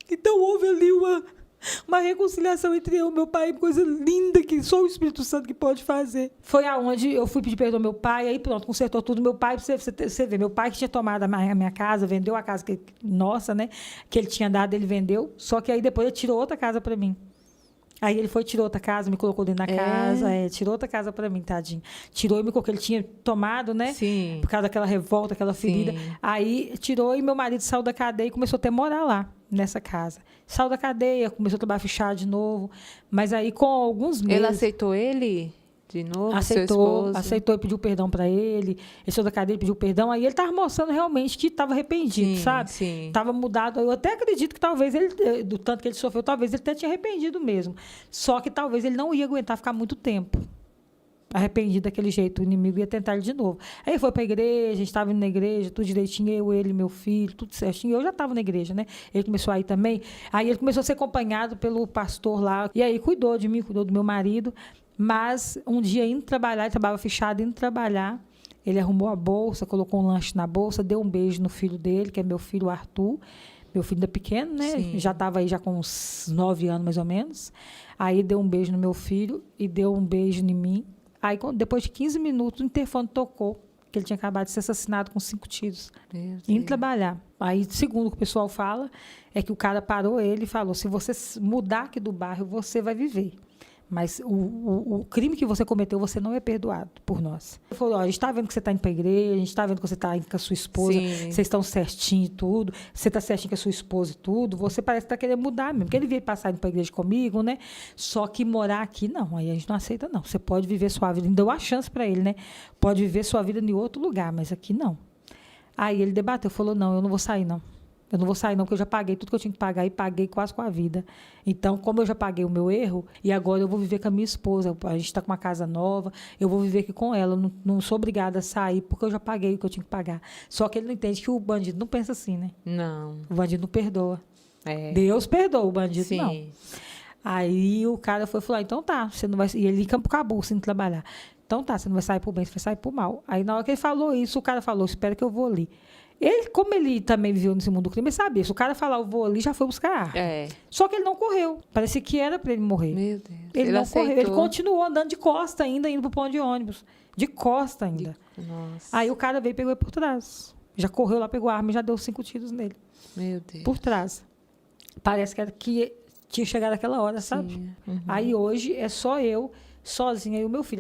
Então, houve ali uma reconciliação entre eu e meu pai, coisa linda que só o Espírito Santo que pode fazer. Foi aonde eu fui pedir perdão ao meu pai, aí pronto, consertou tudo. Meu pai, você vê, meu pai que tinha tomado a minha casa, vendeu a casa nossa, né, que ele tinha dado, ele vendeu, só que aí depois ele tirou outra casa para mim. Aí ele foi, tirou outra casa, me colocou dentro da casa, tirou outra casa para mim, tadinho. Tirou e me colocou, ele tinha tomado, né? Sim. Por causa daquela revolta, aquela ferida. Sim. Aí tirou e meu marido saiu da cadeia e começou a morar lá, nessa casa. Saiu da cadeia, começou a trabalhar fechado de novo. Mas aí, com alguns meses... Ele aceitou ele de novo, aceitou e pediu perdão para ele. Ele saiu da cadeia, pediu perdão. Aí ele estava mostrando realmente que estava arrependido, sabe? Sim. Estava mudado. Eu até acredito que talvez ele, do tanto que ele sofreu, talvez ele até tinha arrependido mesmo. Só que talvez ele não ia aguentar ficar muito tempo arrependido daquele jeito. O inimigo ia tentar ele de novo. Aí ele foi para a igreja, a gente estava indo na igreja, tudo direitinho, eu, ele, meu filho, tudo certinho. Eu já estava na igreja, né? Ele começou a ir também. Aí ele começou a ser acompanhado pelo pastor lá. E aí cuidou de mim, cuidou do meu marido. Mas um dia indo trabalhar, ele trabalhava fechado, indo trabalhar, ele arrumou a bolsa, colocou um lanche na bolsa, deu um beijo no filho dele, que é meu filho Arthur, meu filho ainda pequeno, né? Sim. Já estava aí já com uns 9 anos, mais ou menos. Aí deu um beijo no meu filho e deu um beijo em mim. Aí, depois de 15 minutos, o interfone tocou, que ele tinha acabado de ser assassinado com 5 tiros, indo trabalhar. Aí, segundo o que o pessoal fala, é que o cara parou ele e falou, se você mudar aqui do bairro, você vai viver. Mas o crime que você cometeu, você não é perdoado por nós. Ele falou, a gente está vendo que você está indo para a igreja, a gente está vendo que você está indo com a sua esposa, vocês estão certinho e tudo, você está certinho com a sua esposa e tudo, você parece que está querendo mudar mesmo. Porque ele veio passar indo para a igreja comigo, né? Só que morar aqui, não. Aí a gente não aceita, não. Você pode viver sua vida, deu a chance para ele, né? Pode viver sua vida em outro lugar, mas aqui não. Aí ele debateu, falou, não, eu não vou sair, não. Eu não vou sair, não, porque eu já paguei tudo que eu tinha que pagar e paguei quase com a vida. Então, como eu já paguei o meu erro, e agora eu vou viver com a minha esposa, a gente está com uma casa nova, eu vou viver aqui com ela, não sou obrigada a sair, porque eu já paguei o que eu tinha que pagar. Só que ele não entende que o bandido não pensa assim, né? Não. O bandido não perdoa. Deus perdoa, o bandido não. Aí o cara foi falar, então tá, você não vai... E ele em Campo Cabu, sem trabalhar. Então tá, você não vai sair por bem, você vai sair por mal. Aí na hora que ele falou isso, o cara falou, espera que eu vou ali. Ele, como ele também viveu nesse mundo do crime, ele sabia. Se o cara falar, eu vou ali, já foi buscar arma. Só que ele não correu. Parecia que era para ele morrer. Meu Deus. Ele não correu. Ele continuou andando de costa ainda, indo pro ponto de ônibus. De costa ainda. Nossa. Aí o cara veio e pegou ele por trás. Já correu lá, pegou a arma e já deu 5 tiros nele. Meu Deus. Por trás. Parece que tinha chegado aquela hora, sabe? Aí hoje é só eu, sozinha, e o meu filho.